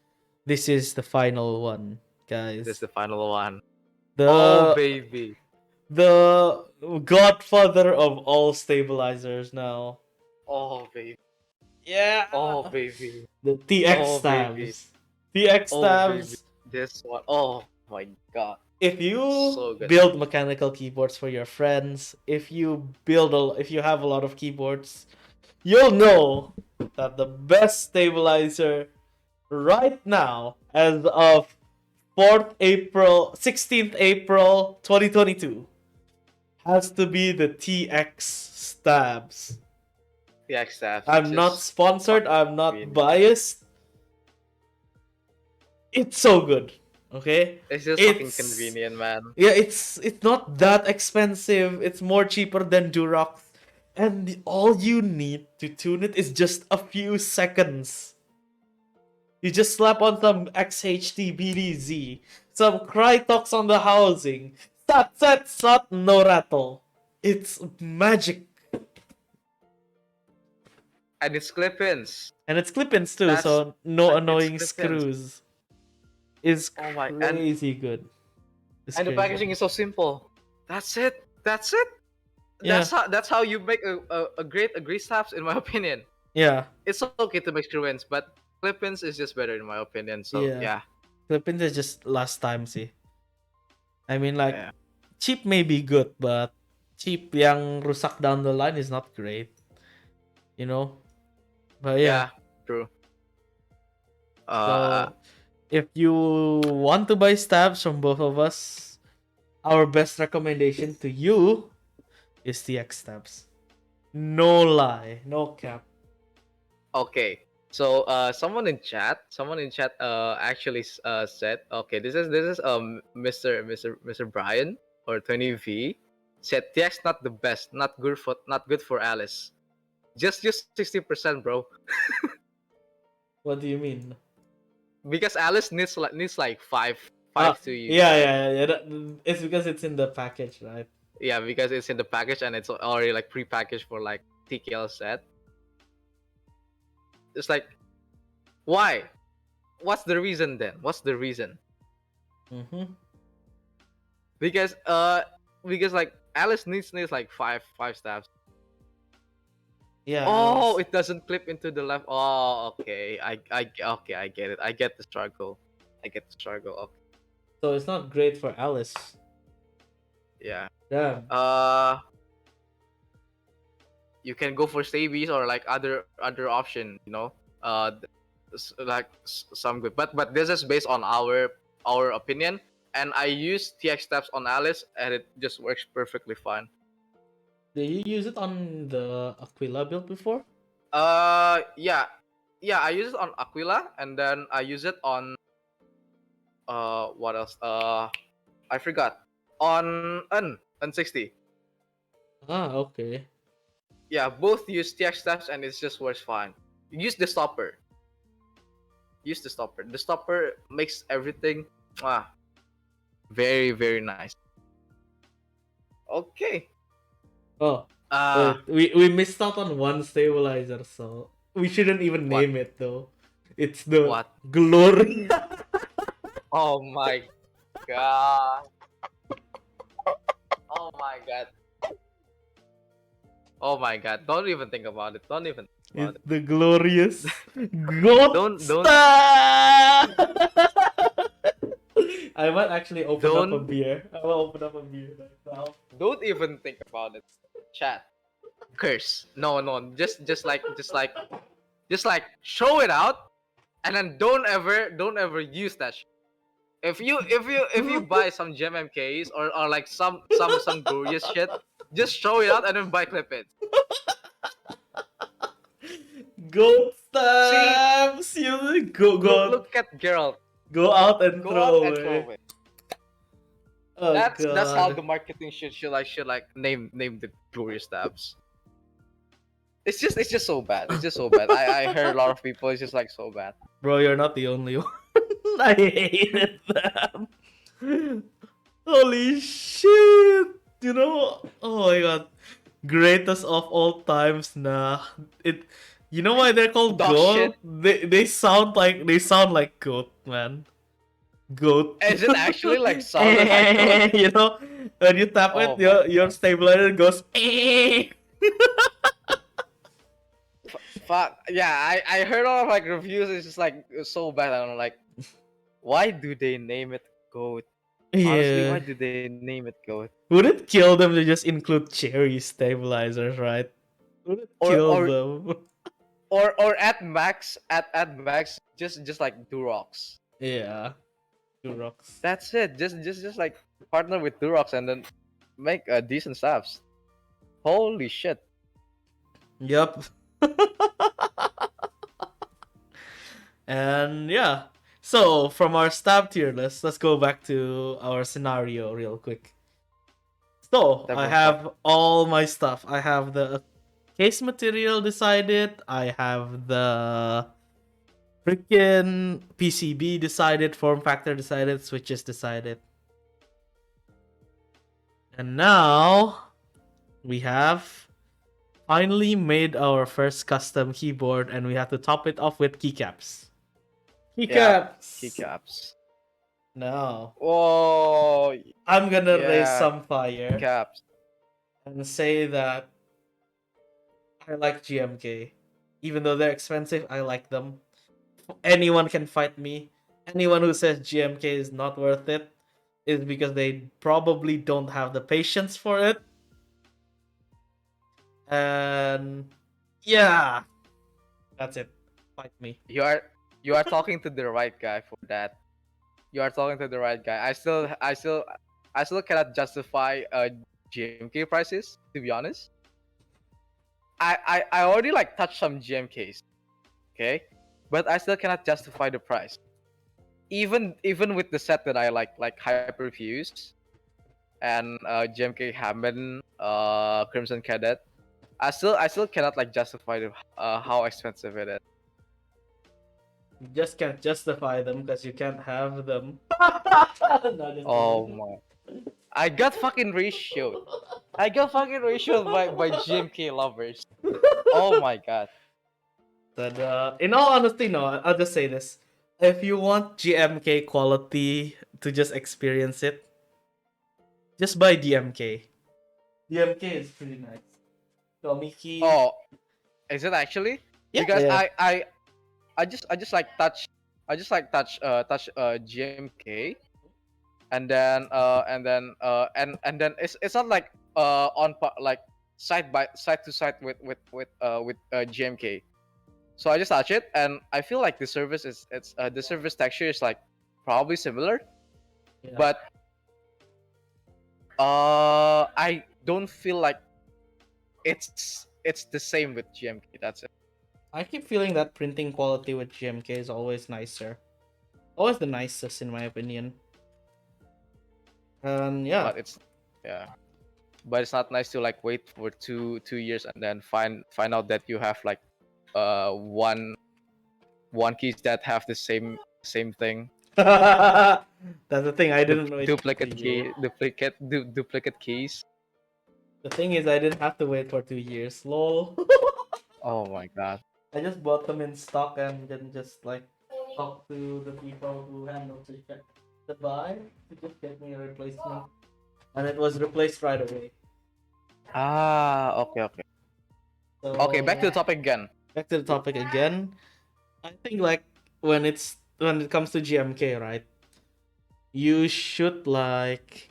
this is the final one, This is guys. the final one. Oh The baby, the godfather of all stabilizers now. oh baby, Yeah, oh baby, the TX oh baby, stabs. TX oh baby. stabs. This one, oh my god, If you so good. build mechanical keyboards for your friends, if you have a lot of keyboards, you'll know that the best stabilizer right now, as of 16th April 2022, has to be the TX stabs. The X staff, I'm not just sponsored, fucking I'm not convenient. biased. It's so good. Okay? It's just fucking It's convenient, man. Yeah, it's not that expensive. It's more cheaper than Durox. And all you need to tune it is just a few seconds. You just slap on some XHT BDZ, some Crytox on the housing, sat set sat no rattle. It's magic. And it's clip-ins. And it's clip-ins too, That's so no it's annoying clip-ins. screws. Is Oh my, crazy good. It's and the crazy. packaging is so simple. That's it. That's it. Yeah, That's how you make a great snaps, in my opinion. yeah, It's okay to make screw-ins, but clip-ins is just better in my opinion. So yeah. yeah. Clip-ins is just last time see. I mean, like, Yeah. cheap may be good, but cheap yang rusak down the line is not great, you know? But yeah, Yeah, true. Uh so if you want to buy stabs from both of us, our best recommendation to you is TX stabs. No lie, no cap. okay. So someone in chat actually said, okay, this is Mr. Brian or 20V said TX not the best, not good for Alice. Just use 60%, bro. What do you mean? Because Alice needs like five Ah, to use, yeah, right? yeah, yeah. It's because it's in the package, right? Yeah, because it's in the package and it's already like pre-packaged for like TKL set. It's like, why? What's the reason then? What's the reason? Mm-hmm. Because like Alice needs like five stabs. Yeah, Oh, Alice. it doesn't clip into the left. Oh, okay. Okay, I get it. I get the struggle. I get the struggle. Okay. So it's not great for Alice. Yeah. Damn. You can go for stabies or like other option. Like some good. But this is based on our opinion. And I use TX steps on Alice, and it just works perfectly fine. Did you use it on the Aquila build before? Yeah, I use it on Aquila, and then I use it on what else? I forgot. On N60. Ah, okay. Yeah, both use TX steps, and it just works fine. Use the stopper. Use the stopper. The stopper makes everything very very nice. Okay. Oh, Uh wait. We missed out on one stabilizer, so we shouldn't even what? name it though. It's the What? Glory. Oh my god. Oh my god. Oh my god. Don't even think about it. Don't even think about It's it. the glorious Gotsta. I might actually open up a don't beer. I will open up a beer right now. don't even think about it. Chat. Curse. No, just like show it out, and then don't ever use that shit. If you buy some gem MKs or like some glorious shit, just show it out and then buy clip it. Goat See, stabs! You go look at Geralt. go out and Go out throw and away. throw it. Oh That's how the god. marketing should name the glorious tabs. It's just so bad. It's just so bad. I heard a lot of people. It's just like so bad. Bro, you're not the only one. I hated them. Holy shit. You know, oh my god. Greatest of all times, nah. It you know why they're called Dog shit. goat? They sound like goat, man. Goat. Is it actually like sounded like goat? You know, when you tap it, Oh my your god. stabilizer goes Fuck. Yeah, I heard a lot of like reviews. It's just like so bad. I don't know, like, why do they name it goat? Honestly, why Yeah. do they name it goat? Would it kill them to just include cherry stabilizers, right? Would it Or kill or them? or at max just like Durox. Yeah. Two rocks. That's it. Just like partner with Durox and then make decent stuffs. Holy shit. Yep. And yeah. So from our stab tier list, let's go back to our scenario real quick. So I Tavern fuck. have all my stuff. I have the case material decided. I have the freaking PCB decided, form factor decided, switches decided. And now we have finally made our first custom keyboard and we have to top it off with keycaps. Yeah, Keycaps! keycaps. Now, Oh I'm gonna raise yeah, some fire caps. and say that I like GMK. Even though they're expensive, I like them. Anyone can fight me. Anyone who says GMK is not worth it is because they probably don't have the patience for it. And yeah, that's it. Fight me. You are talking to the right guy for that. You are talking to the right guy. I still cannot justify GMK prices, to be honest. I already like touched some GMKs, okay? But I still cannot justify the price. Even with the set that I like Hyperfuse and GMK Hammond, Crimson Cadet, I still cannot like justify how expensive it is. You just can't justify them because you can't have them. No, just Oh kidding. my! I got fucking ratioed. I got fucking ratioed by GMK lovers. Oh my god. But in all honesty, no, I'll just say this. If you want GMK quality to just experience it, just buy DMK. DMK is pretty nice. Tomiki. Oh, is it actually? Yeah, Because yeah. I just like touch GMK, and then it's not like like side to side with GMK. So I just touch it, and I feel like the service is the service texture is like probably similar, Yeah. but I don't feel like it's the same with GMK. That's it. I keep feeling that printing quality with GMK is always nicer. Always the nicest in my opinion. And yeah. But yeah, but it's not nice to like wait for 2 years and then find out that you have like one keys that have the same thing. That's the thing, I didn't wait for Duplicate 2 years. duplicate keys. The thing is I didn't have to wait for 2 years. Lol. Oh my god. I just bought them in stock and then just like talk to the people who handle the buy to just get me a replacement. And it was replaced right away. Ah, okay. So Okay, back to the topic again. back to the topic again. I think like when it comes to GMK, right? You should like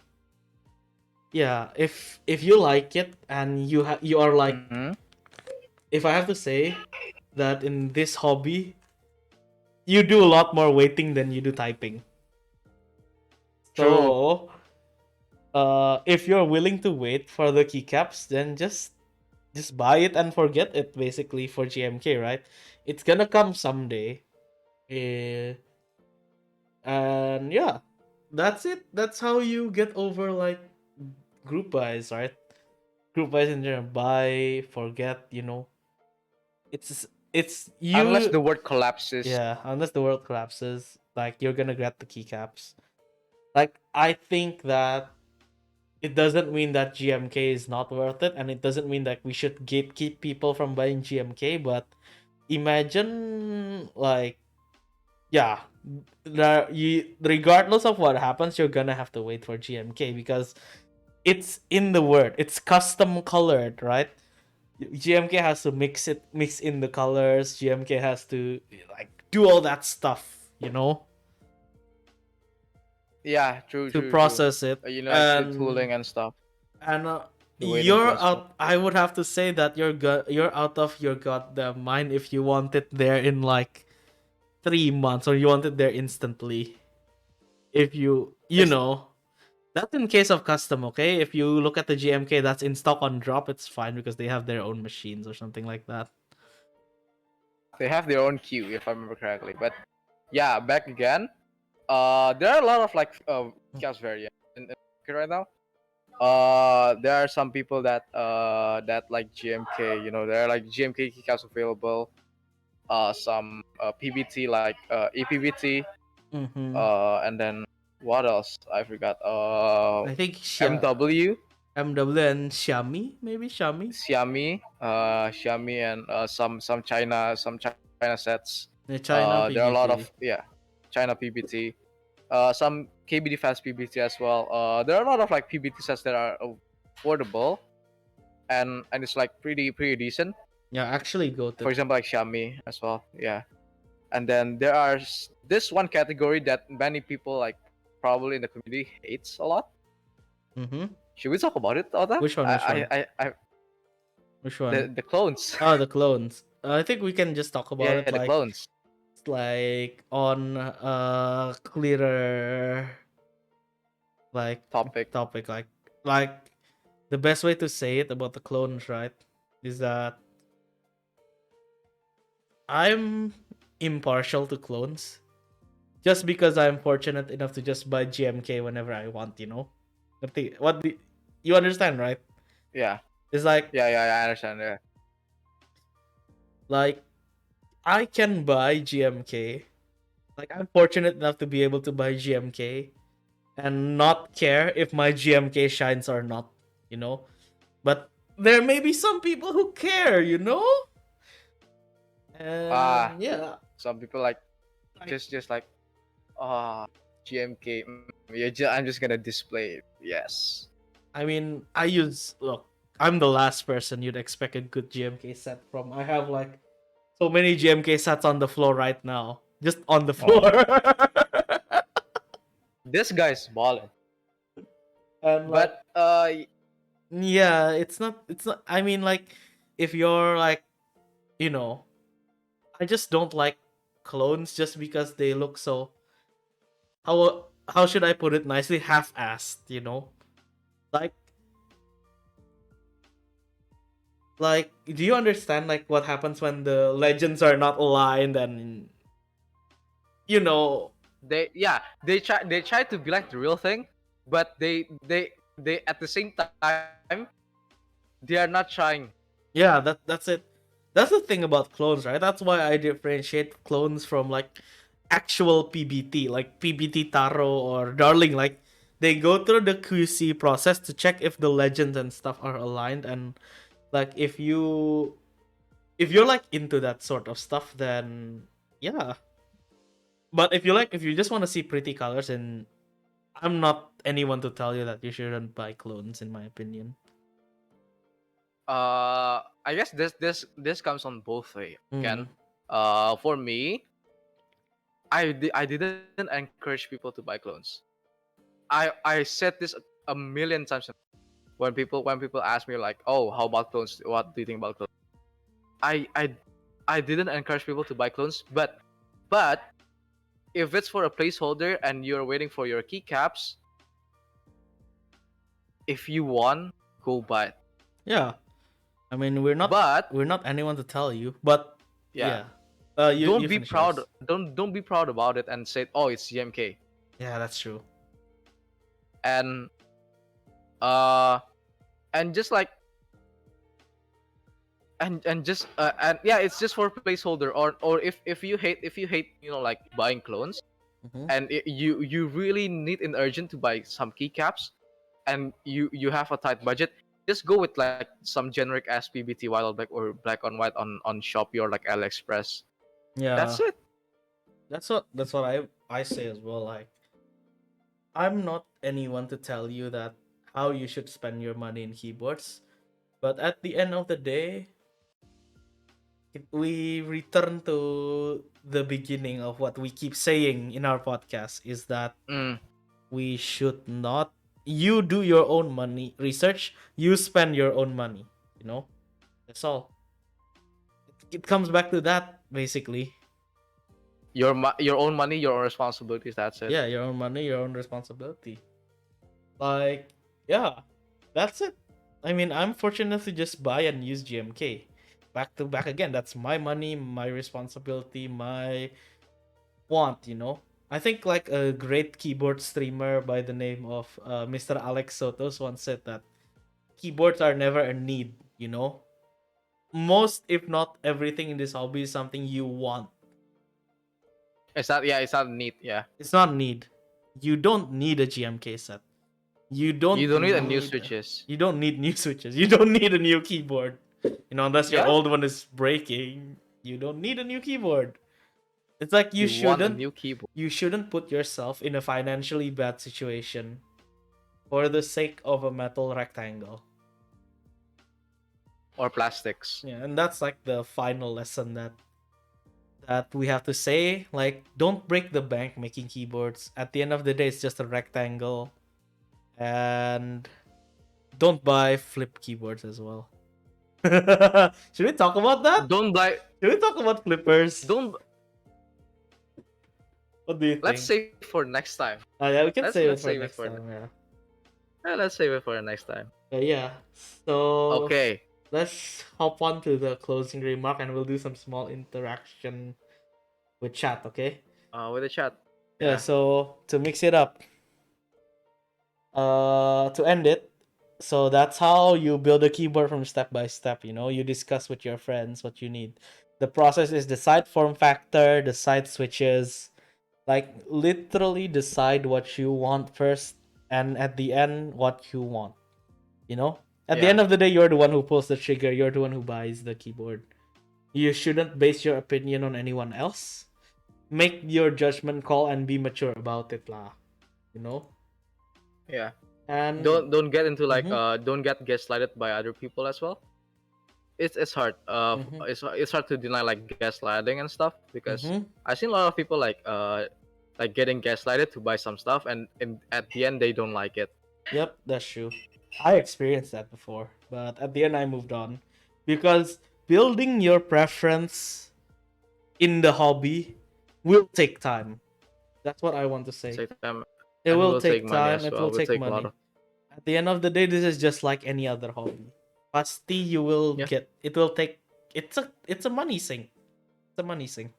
yeah, if you like it and you are like Mhm. if I have to say that in this hobby you do a lot more waiting than you do typing. True. So if you're willing to wait for the keycaps, then just buy it and forget it basically for GMK, right? It's gonna come someday. Eh, and yeah. that's it. That's how you get over like group buys, right? Group buys in general. Buy, forget. It's Unless you. the word collapses. Yeah, unless the world collapses, like you're gonna get the keycaps. Like I think that it doesn't mean that GMK is not worth it, and it doesn't mean that we should gatekeep people from buying GMK. But imagine, like, yeah, regardless of what happens, you're gonna have to wait for GMK because it's in the word. It's custom colored, right? GMK has to mix in the colors. GMK has to like do all that stuff, Yeah, true, to true, true. process it. Like the and tooling and stuff, and the waiting you're process. out. I would have to say that you're out of your goddamn mind if you want it there in like 3 months, or you want it there instantly. If you It's know That's in case of custom, okay? If you look at the GMK that's in stock on drop, it's fine because they have their own machines or something like that. they have their own queue, if I remember correctly. But yeah, back again. There are a lot of like chaos variants in market right now. There are some people that like GMK. There are like GMK keycaps available. Some PBT like EPBT. Mm-hmm. And then what else? I forgot. I think MW, MW and Xiaomi, maybe Xiaomi. Xiaomi, and some China sets. The China There are a lot of, PBT. yeah, China PBT. Some KBD fast PBT as well. There are a lot of like PBT sets that are affordable, and it's like pretty decent. Yeah, actually go For to. example, like Xiaomi as well. Yeah. And then there are this one category that many people like probably in the community hates a lot. Mm-hmm. Should we talk about it, Oda? Which one? Which one? Which one? The clones. Oh, the clones. I think we can just talk about Yeah, it the like clones. on a clearer like Topic. topic. Like the best way to say it about the clones, right, is that I'm impartial to clones just because I'm fortunate enough to just buy GMK whenever I want. You understand, right? Yeah. It's like Yeah, I understand. Yeah. like I can buy GMK. Like I'm fortunate enough to be able to buy GMK and not care if my GMK shines or not, you know? But there may be some people who care. Ah, And yeah, some people like like just like GMK. Yeah, I'm just gonna display it. Yes. I mean, look, I'm the last person you'd expect a good GMK set from. I have like so many GMK sets on the floor right now. Just on the Oh, floor. this guy's balling. And like But yeah, it's not I mean like if you're like, you know, I just don't like clones just because they look so how should I put it nicely, half-assed. Like do you understand like what happens when the legends are not aligned and you know they try to be like the real thing, but they at the same time they are not trying. yeah, that's it. That's the thing about clones, right? That's why I differentiate clones from like actual PBT, like PBT Taro or Darling. Like they go through the QC process to check if the legends and stuff are aligned, and like if you're like into that sort of stuff, then yeah. But if you just want to see pretty colors, and I'm not anyone to tell you that you shouldn't buy clones, in my opinion. I guess this comes on both way again. Mm. For me, I didn't encourage people to buy clones. I said this a million times when people ask me like, oh, how about clones? What do you think about clones? I I I didn't encourage people to buy clones, but if it's for a placeholder and you're waiting for your keycaps, if you want, go buy it. Yeah, I mean But we're not anyone to tell you, but yeah, yeah. You don't you be finish proud. yours. Don't be proud about it and say, oh, it's GMK. Yeah, that's true. and uh and just like and just and yeah, it's just for placeholder, or if you hate like buying clones, Mm-hmm. and you really need an urgent to buy some keycaps, and you have a tight budget, just go with like some generic SPBT white on black or black on white on Shopee or like AliExpress. Yeah, That's it. that's what I say as well. Like, I'm not anyone to tell you that how you should spend your money in keyboards, but at the end of the day, we return to the beginning of what we keep saying in our podcast is that Mm. we should not, you do your own money research, you spend your own money, you know? That's all. It comes back to that basically. Your own money, your own responsibilities. That's it. Yeah, your own money, your own responsibility. Like, yeah, that's it. I mean, I'm fortunate to just buy and use GMK. Back to back again. That's my money, my responsibility, my want, you know? I think like a great keyboard streamer by the name of Mr. Alex Sotos once said that keyboards are never a need, you know? Most, if not everything in this hobby is something you want. It's not neat. Yeah, It's not need. You don't need a GMK set. You you don't don't need a new need switches. you don't need new switches. You don't need a new keyboard. You know, unless your Yeah, old one is breaking, you don't need a new keyboard. It's like you want a new keyboard you shouldn't put yourself in a financially bad situation for the sake of a metal rectangle. or plastics. Yeah, and that's like the final lesson that we have to say. Like, don't break the bank making keyboards. At the end of the day, it's just a rectangle. And don't buy flip keyboards as well. Should we talk about that? Don't buy. Should we talk about flippers? Don't. What do you Let's think? save it for next time. Oh yeah, we can Let's save it let's for save it next for time. Yeah. let's save it for next time. Yeah. So Okay. let's hop on to the closing remark, and we'll do some small interaction with chat. Okay. With the chat. Yeah. Yeah. So to mix it up, to end it. So that's how you build a keyboard from step by step. You know, you discuss with your friends what you need. The process is decide form factor, decide switches, like literally decide what you want first, and at the end what you want. You know, at the Yeah. end of the day, you're the one who pulls the trigger. You're the one who buys the keyboard. You shouldn't base your opinion on anyone else. Make your judgment call and be mature about it, lah. You know, Yeah. and Don't get into like mhm, don't get gaslighted by other people as well. It's hard. mhm, It's hard to deny like gaslighting and stuff, because mhm. I've seen a lot of people like getting gaslighted to buy some stuff, and at the end they don't like it. Yep, that's true. I experienced that before, but at the end I moved on because building your preference in the hobby will take time. That's what I want to say. Take time, It and will will take take money time, as it well. will Will take take a lot money. of. At the end of the day, this is just like any other hobby. Pasti you will Yeah. get, it will take, it's a money sink. It's a money sink.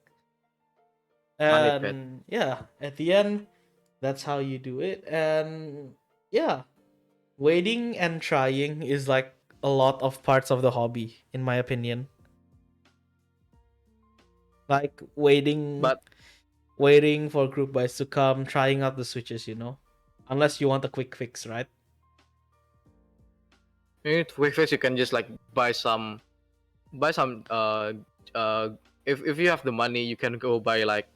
Money pit. And yeah, at the end, that's how you do it. And yeah, waiting and trying is like a lot of parts of the hobby, in my opinion. Like But waiting for group buys to come, trying out the switches, you know. Unless you want a quick fix, right? quick fix, you can just like buy some if you have the money, you can go buy like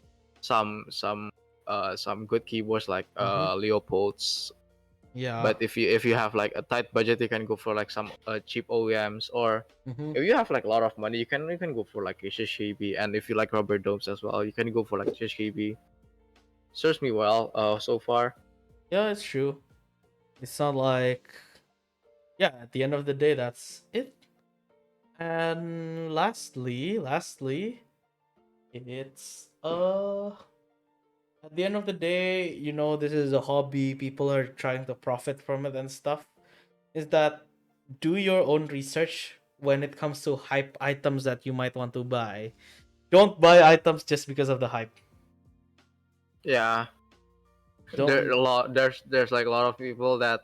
some good keyboards like Mm-hmm. Leopold's. Yeah. But if you have like a tight budget, you can go for like some cheap OEMs, or Mm-hmm. if you have like a lot of money, you can go for like a Shishibi. And if you like rubber domes as well, you can go for like Shishibi. Serves me well so far. Yeah, it's true. It's not like, yeah, at the end of the day, that's it. And lastly, it's at the end of the day, you know, this is a hobby. People are trying to profit from it and stuff. Is that do your own research when it comes to hype items that you might want to buy. Don't buy items just because of the hype. Yeah. there Don't. a lot. There's like a lot of people that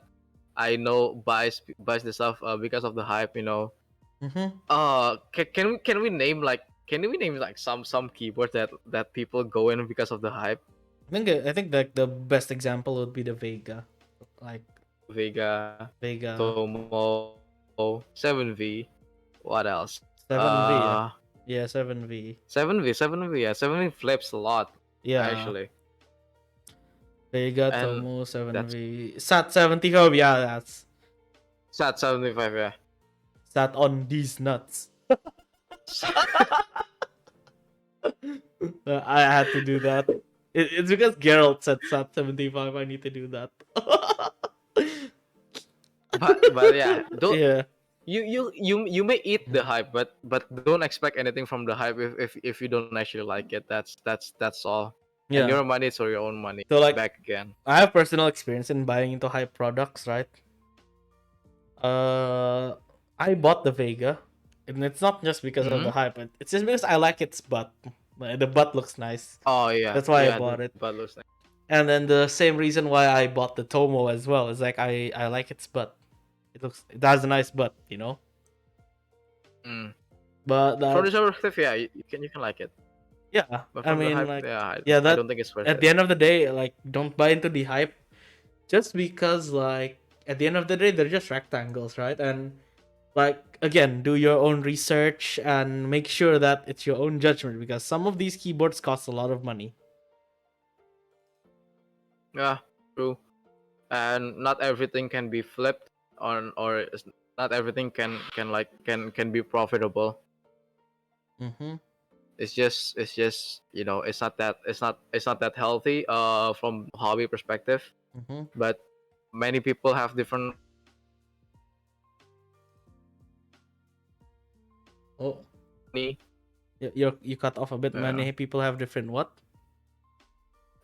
I know buys the stuff because of the hype. Mm-hmm. Can we name like some keyboards that people go in because of the hype? I think like the best example would be the Vega, like Vega, Vega Tomo, 7V. What else? 7V. Yeah, 7V. 7V. Yeah, 7V flips a lot Yeah, actually, Vega, and Tomo, that's 7V, Sat 75. Yeah, that's SAT 75. Yeah. Sat on these nuts. I had to do that. It's because Geralt said Sat 75. I need to do that. but yeah, don't Yeah. you may eat the hype, but don't expect anything from the hype if you don't actually like it. That's all. And Yeah. your money is your own money So like back again. I have personal experience in buying into hype products, right? Uh, I bought the Vega, and it's not just because of the Hmm. hype. It's just because I like its butt. The butt looks nice. Oh yeah, That's why I yeah. bought it. But looks like. And then the same reason why I bought the Tomo as well is like I like its butt. It has a nice butt, you know. Mm. But From that the perspective, yeah, you can like it. yeah, But I from the mean hype, like yeah, yeah I that don't think it's worth at it. the end of the day, like don't buy into the hype just because like at the end of the day they're just rectangles, right? And like again, do your own research and make sure that it's your own judgment because some of these keyboards cost a lot of money. Yeah, true. And not everything can be flipped on, not everything can be profitable. Mm-hmm. It's just it's not that healthy from hobby perspective. Mm-hmm. But many people have different Oh, money. you cut off a bit. Yeah. Many people have different what?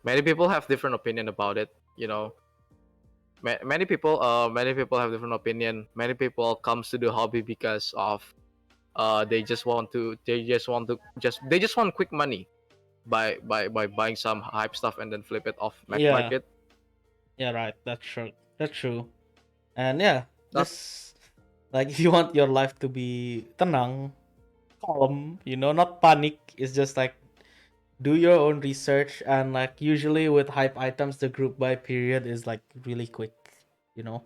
Many people have different opinion about it. Many people have different opinion. Many people comes to the hobby because of they just want quick money by buying some hype stuff and then flip it off Yeah, market. yeah, right. That's true. That's true. And yeah, Not just like if you want your life to be tenang, calm, not panic. It's just like do your own research and like usually with hype items, the group buy period is like really quick. You know,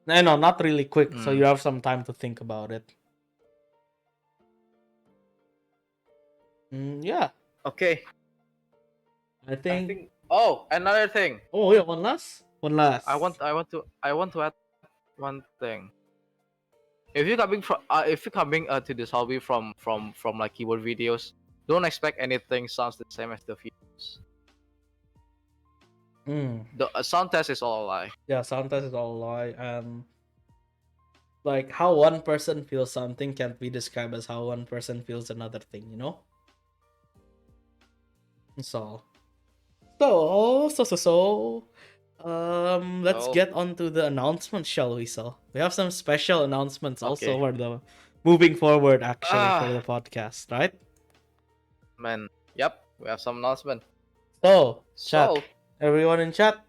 no, not really quick. So mm, you have some time to think about it. Yeah, okay. I I think. think. Oh, another thing. Oh yeah, one last, one I last. want I want to I want to add one thing. If you're coming to this hobby from like keyboard videos, don't expect anything sounds the same as the videos. Mm. The sound test is all a lie. Yeah, sometimes it's all a lie, and like how one person feels something can't be described as how one person feels another thing. So so. Let's So get on to the announcements, shall we? So we have some special announcements also okay. for the moving forward, actually, for the Ah podcast, right? man. Yep. We have some announcement. So, chat, So everyone in chat,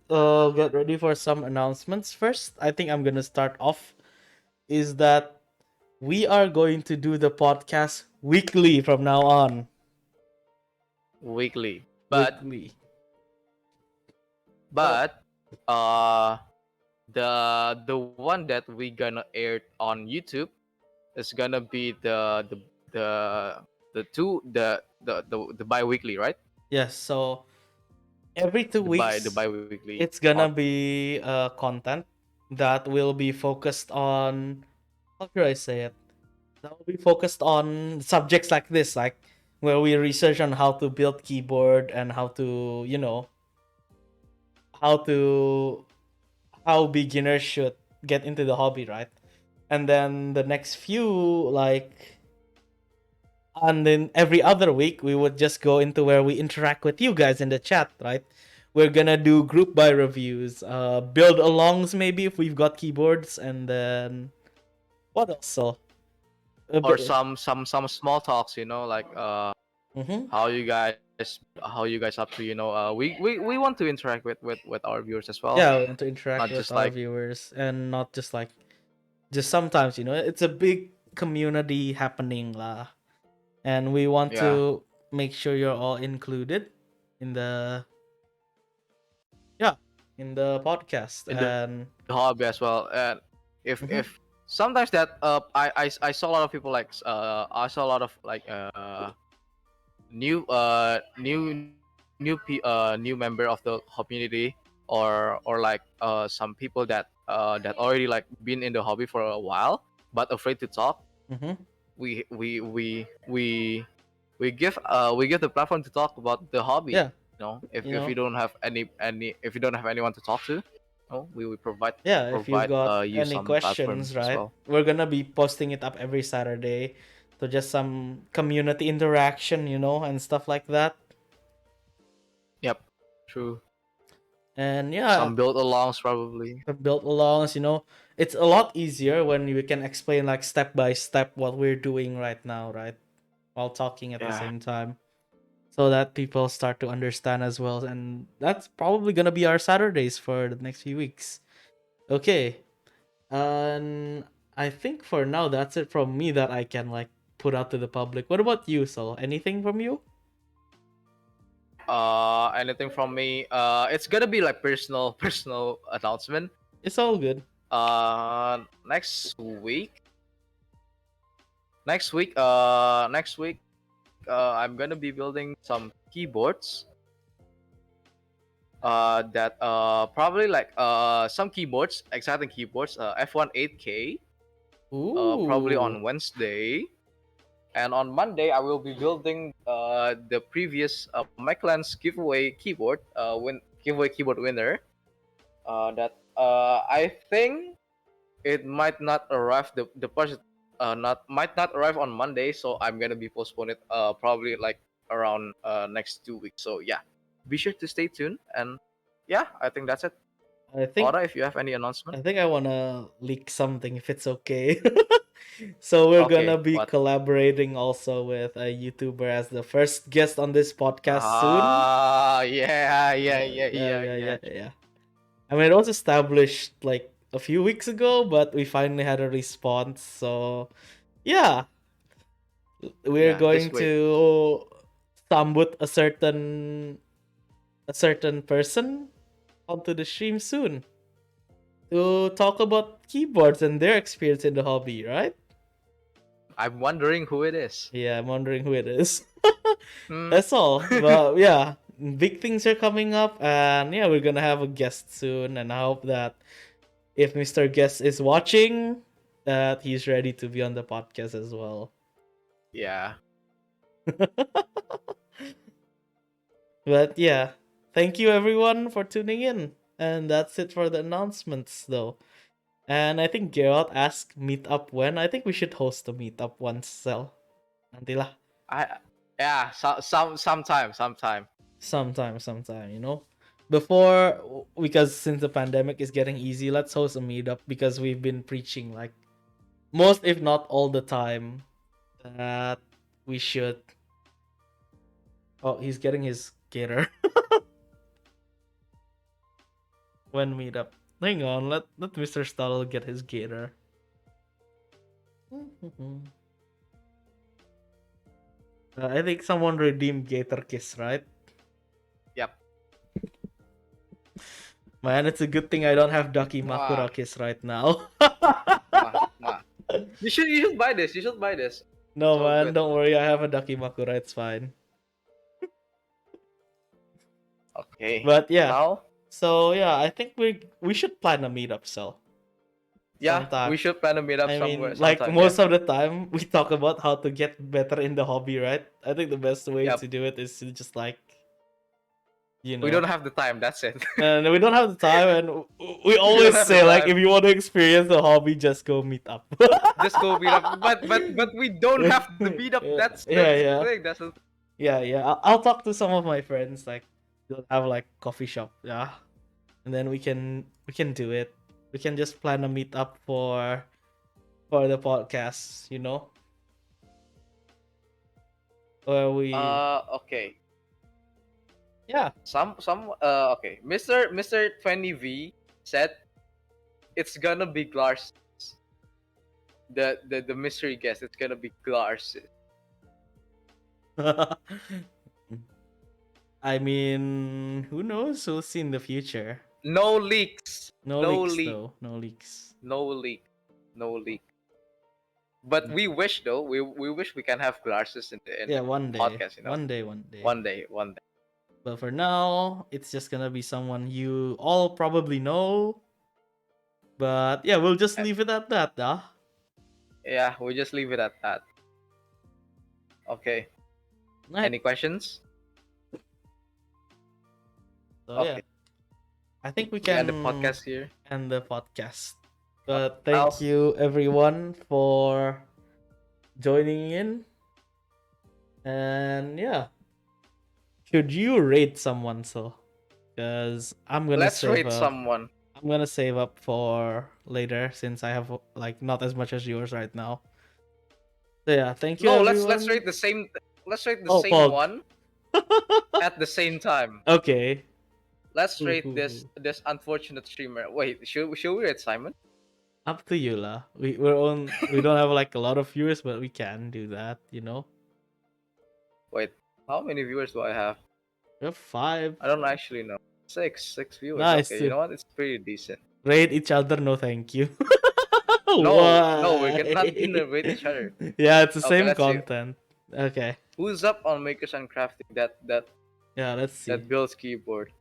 get ready for some announcements. First, I think I'm gonna start off. Is that we are going to do the podcast weekly from now on. weekly. But Weekly. Oh. but uh the one that we gonna air on YouTube is gonna be the the two the bi-weekly, right? Yes. So every two The weeks, bi-weekly it's pod. gonna be content that will be focused on how should I say it? That will be focused on subjects like this, like where we research on how to build keyboard and how to, how to how beginners should get into the hobby, right? And then the next few, like, and then every other week we would just go into where we interact with you guys in the chat, right? We're gonna do group buy reviews, build alongs maybe if we've got keyboards, and then what else? So, a Or bit. some small talks, like Mm-hmm. how you guys how you guys up to, we want to interact with our viewers as well, Yeah, we want to interact not with just our like, viewers and not just like just sometimes, it's a big community happening lah. And we want yeah, to make sure you're all included in the yeah, in the podcast. in the And hobby as well. And Mhm. if sometimes that I saw a lot of people like, I saw a lot of like new new member of the community, or like some people that already like been in the hobby for a while but afraid to talk. Mhm. we we we we we give the platform to talk about the hobby. Yeah, If you don't have any if you don't have anyone to talk to, we will yeah, if you provide got you any some platform questions, as right? well. We're gonna be posting it up every Saturday. So just some community interaction, and stuff like that. Yep, true. And yeah, Some build alongs probably. built alongs, it's a lot easier when we can explain like step by step what we're doing right now, right? While talking at the Yeah. same time. So that people start to understand as well. And that's probably gonna be our Saturdays for the next few weeks. Okay. And I think for now that's it from me that I can like put out to the public. What about you, Sol? Anything from you? Anything from me? It's gonna be like personal personal announcement. It's all good. Next week. Next week, I'm gonna be building some keyboards. That probably like some keyboards, exciting keyboards. F1 8K. Probably Ooh. on Wednesday, and on Monday I will be building the previous Miclan's giveaway keyboard. Giveaway keyboard winner. That I think it might not arrive, the person not might not arrive on Monday, so I'm gonna be postpone it probably like around next 2 weeks. So yeah, be sure to stay tuned. And yeah, I think that's it. I think Ora, if you have any announcement. I think I wanna leak something if it's okay. So we're gonna Okay, be what? collaborating also with a YouTuber as the first guest on this podcast soon. Yeah, Yeah, yeah, yeah, yeah. I mean, it was established like a few weeks ago, but we finally had a response. So yeah, we're yeah. Just going wait. to sambut a certain person onto the stream soon to talk about keyboards and their experience in the hobby, right? I'm wondering who it is. Yeah, I'm wondering who it is. Hmm. That's all. But yeah, big things are coming up, and yeah, we're gonna have a guest soon. And I hope that if Mr. Guest is watching, that he's ready to be on the podcast as well. Yeah. But yeah, thank you everyone for tuning in. And that's it for the announcements, though. And I think Geralt asked meetup when. I think we should host a meetup once, Cell. Nantilah. I yeah. Sometime. Sometime. Before, because since the pandemic is getting easy, let's host a meetup because we've been preaching like most, if not all the time, that we should. Oh, he's getting his gator. When meetup. Hang on, let Mr. Stotle get his gator. I think someone redeemed Gator Kiss, right? Yep. Man, it's a good thing I don't have Ducky Mwah, Makura Kiss right now. mwah, mwah. You should buy this. You should buy this. No, So man, good. don't worry. I have a Ducky Makura. It's fine. Okay. But yeah, Now, so yeah, I think we should plan a meetup, so yeah, sometime. we should plan a meetup I somewhere mean, like sometime. Yeah. most of the time, we talk about how to get better in the hobby, right? I think the best way Yep. to do it is to just like, you We don't know, have the time. That's it. and we don't have the time, and we We don't always have the say like, time. if you want to experience the hobby, just go meet up. Just go meet up. But we don't have the meetup. Yeah, That's yeah, the yeah, thing. That's the yeah, yeah. I'll talk to some of my friends, like they'll have like coffee shop, yeah, and then we can do it. We can just plan a meetup for the podcast, where we Okay. Yeah. Okay. Mr. 20V said it's gonna be Glarsis. The mystery guest, it's gonna be Glarsis. I mean, who knows? We'll see in the future. No leaks. No No leaks leak. though. No leaks. No leak. No leak. But we wish though, we wish we can have Glarsis in Yeah, the one day. podcast, One day, one day. One day, one day. But for now, it's just gonna be someone you all probably know. But yeah, we'll just And leave it at that, huh? yeah, we just leave it at that. Okay. Right. Any questions? So yeah, Okay. I think we We end the can podcast here. end the podcast. Okay. But thank you everyone for joining in. And yeah, should you rate someone so? Because Let's rate someone. I'm gonna save up for later since I have like not as much as yours right now. So yeah, thank you No, everyone. let's rate the same. Let's rate the Oh, same Paul. one at the same time. Okay. Let's Ooh, rate ooh, this ooh. this unfortunate streamer. Wait, should we rate Simon? Up to you lah. We don't have like a lot of viewers, but we can do that. You know, Wait, how many viewers do I have? we have 5. I don't actually know. Six viewers. Nice. Okay, you know what? It's pretty decent. Rate each other. No, thank you. No, we're not Why? gonna rate each other. Yeah, it's the Okay, same let's see. content. Okay. Who's up on Makers and Crafting Yeah, let's see. that builds keyboard?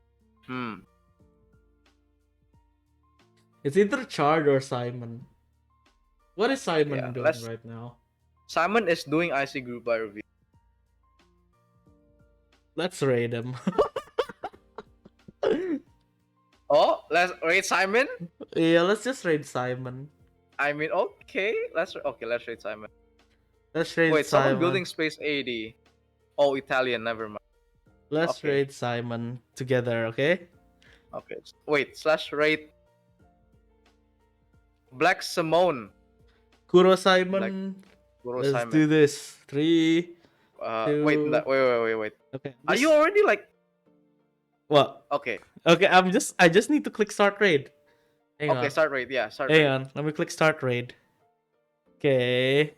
It's either Chard or Simon. What is Simon Yeah, doing right now? Simon is doing IC Group by review. Let's rate him. Oh, let's rate Simon. Yeah, let's just rate Simon. I mean, okay, let's rate Simon. Let's rate Wait, Simon. someone building space 80. Oh, Italian. Never mind. Let's Okay. rate Simon together, okay? Okay. Wait. /rate Black Simone. Kuro Simon. Guru Let's Simon. do this. 3, 2. Wait. Okay. Are you already like? What? Okay. Okay, I just need to click start raid. Hang Okay. on. Start rate. Yeah. Start Hang rate. on. Let me click start raid. Okay.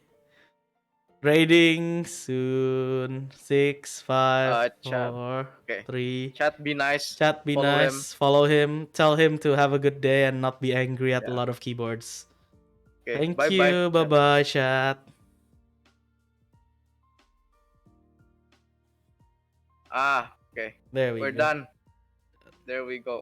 Raiding soon. 6, 5, Chat. 4, Okay. 3. Chat. Be nice. Chat, be Follow nice. Follow him. Tell him to have a good day and not be angry at a Yeah. lot of keyboards. Okay. Thank Bye. you. Bye bye, chat. Okay. There we We're go. done. There we go.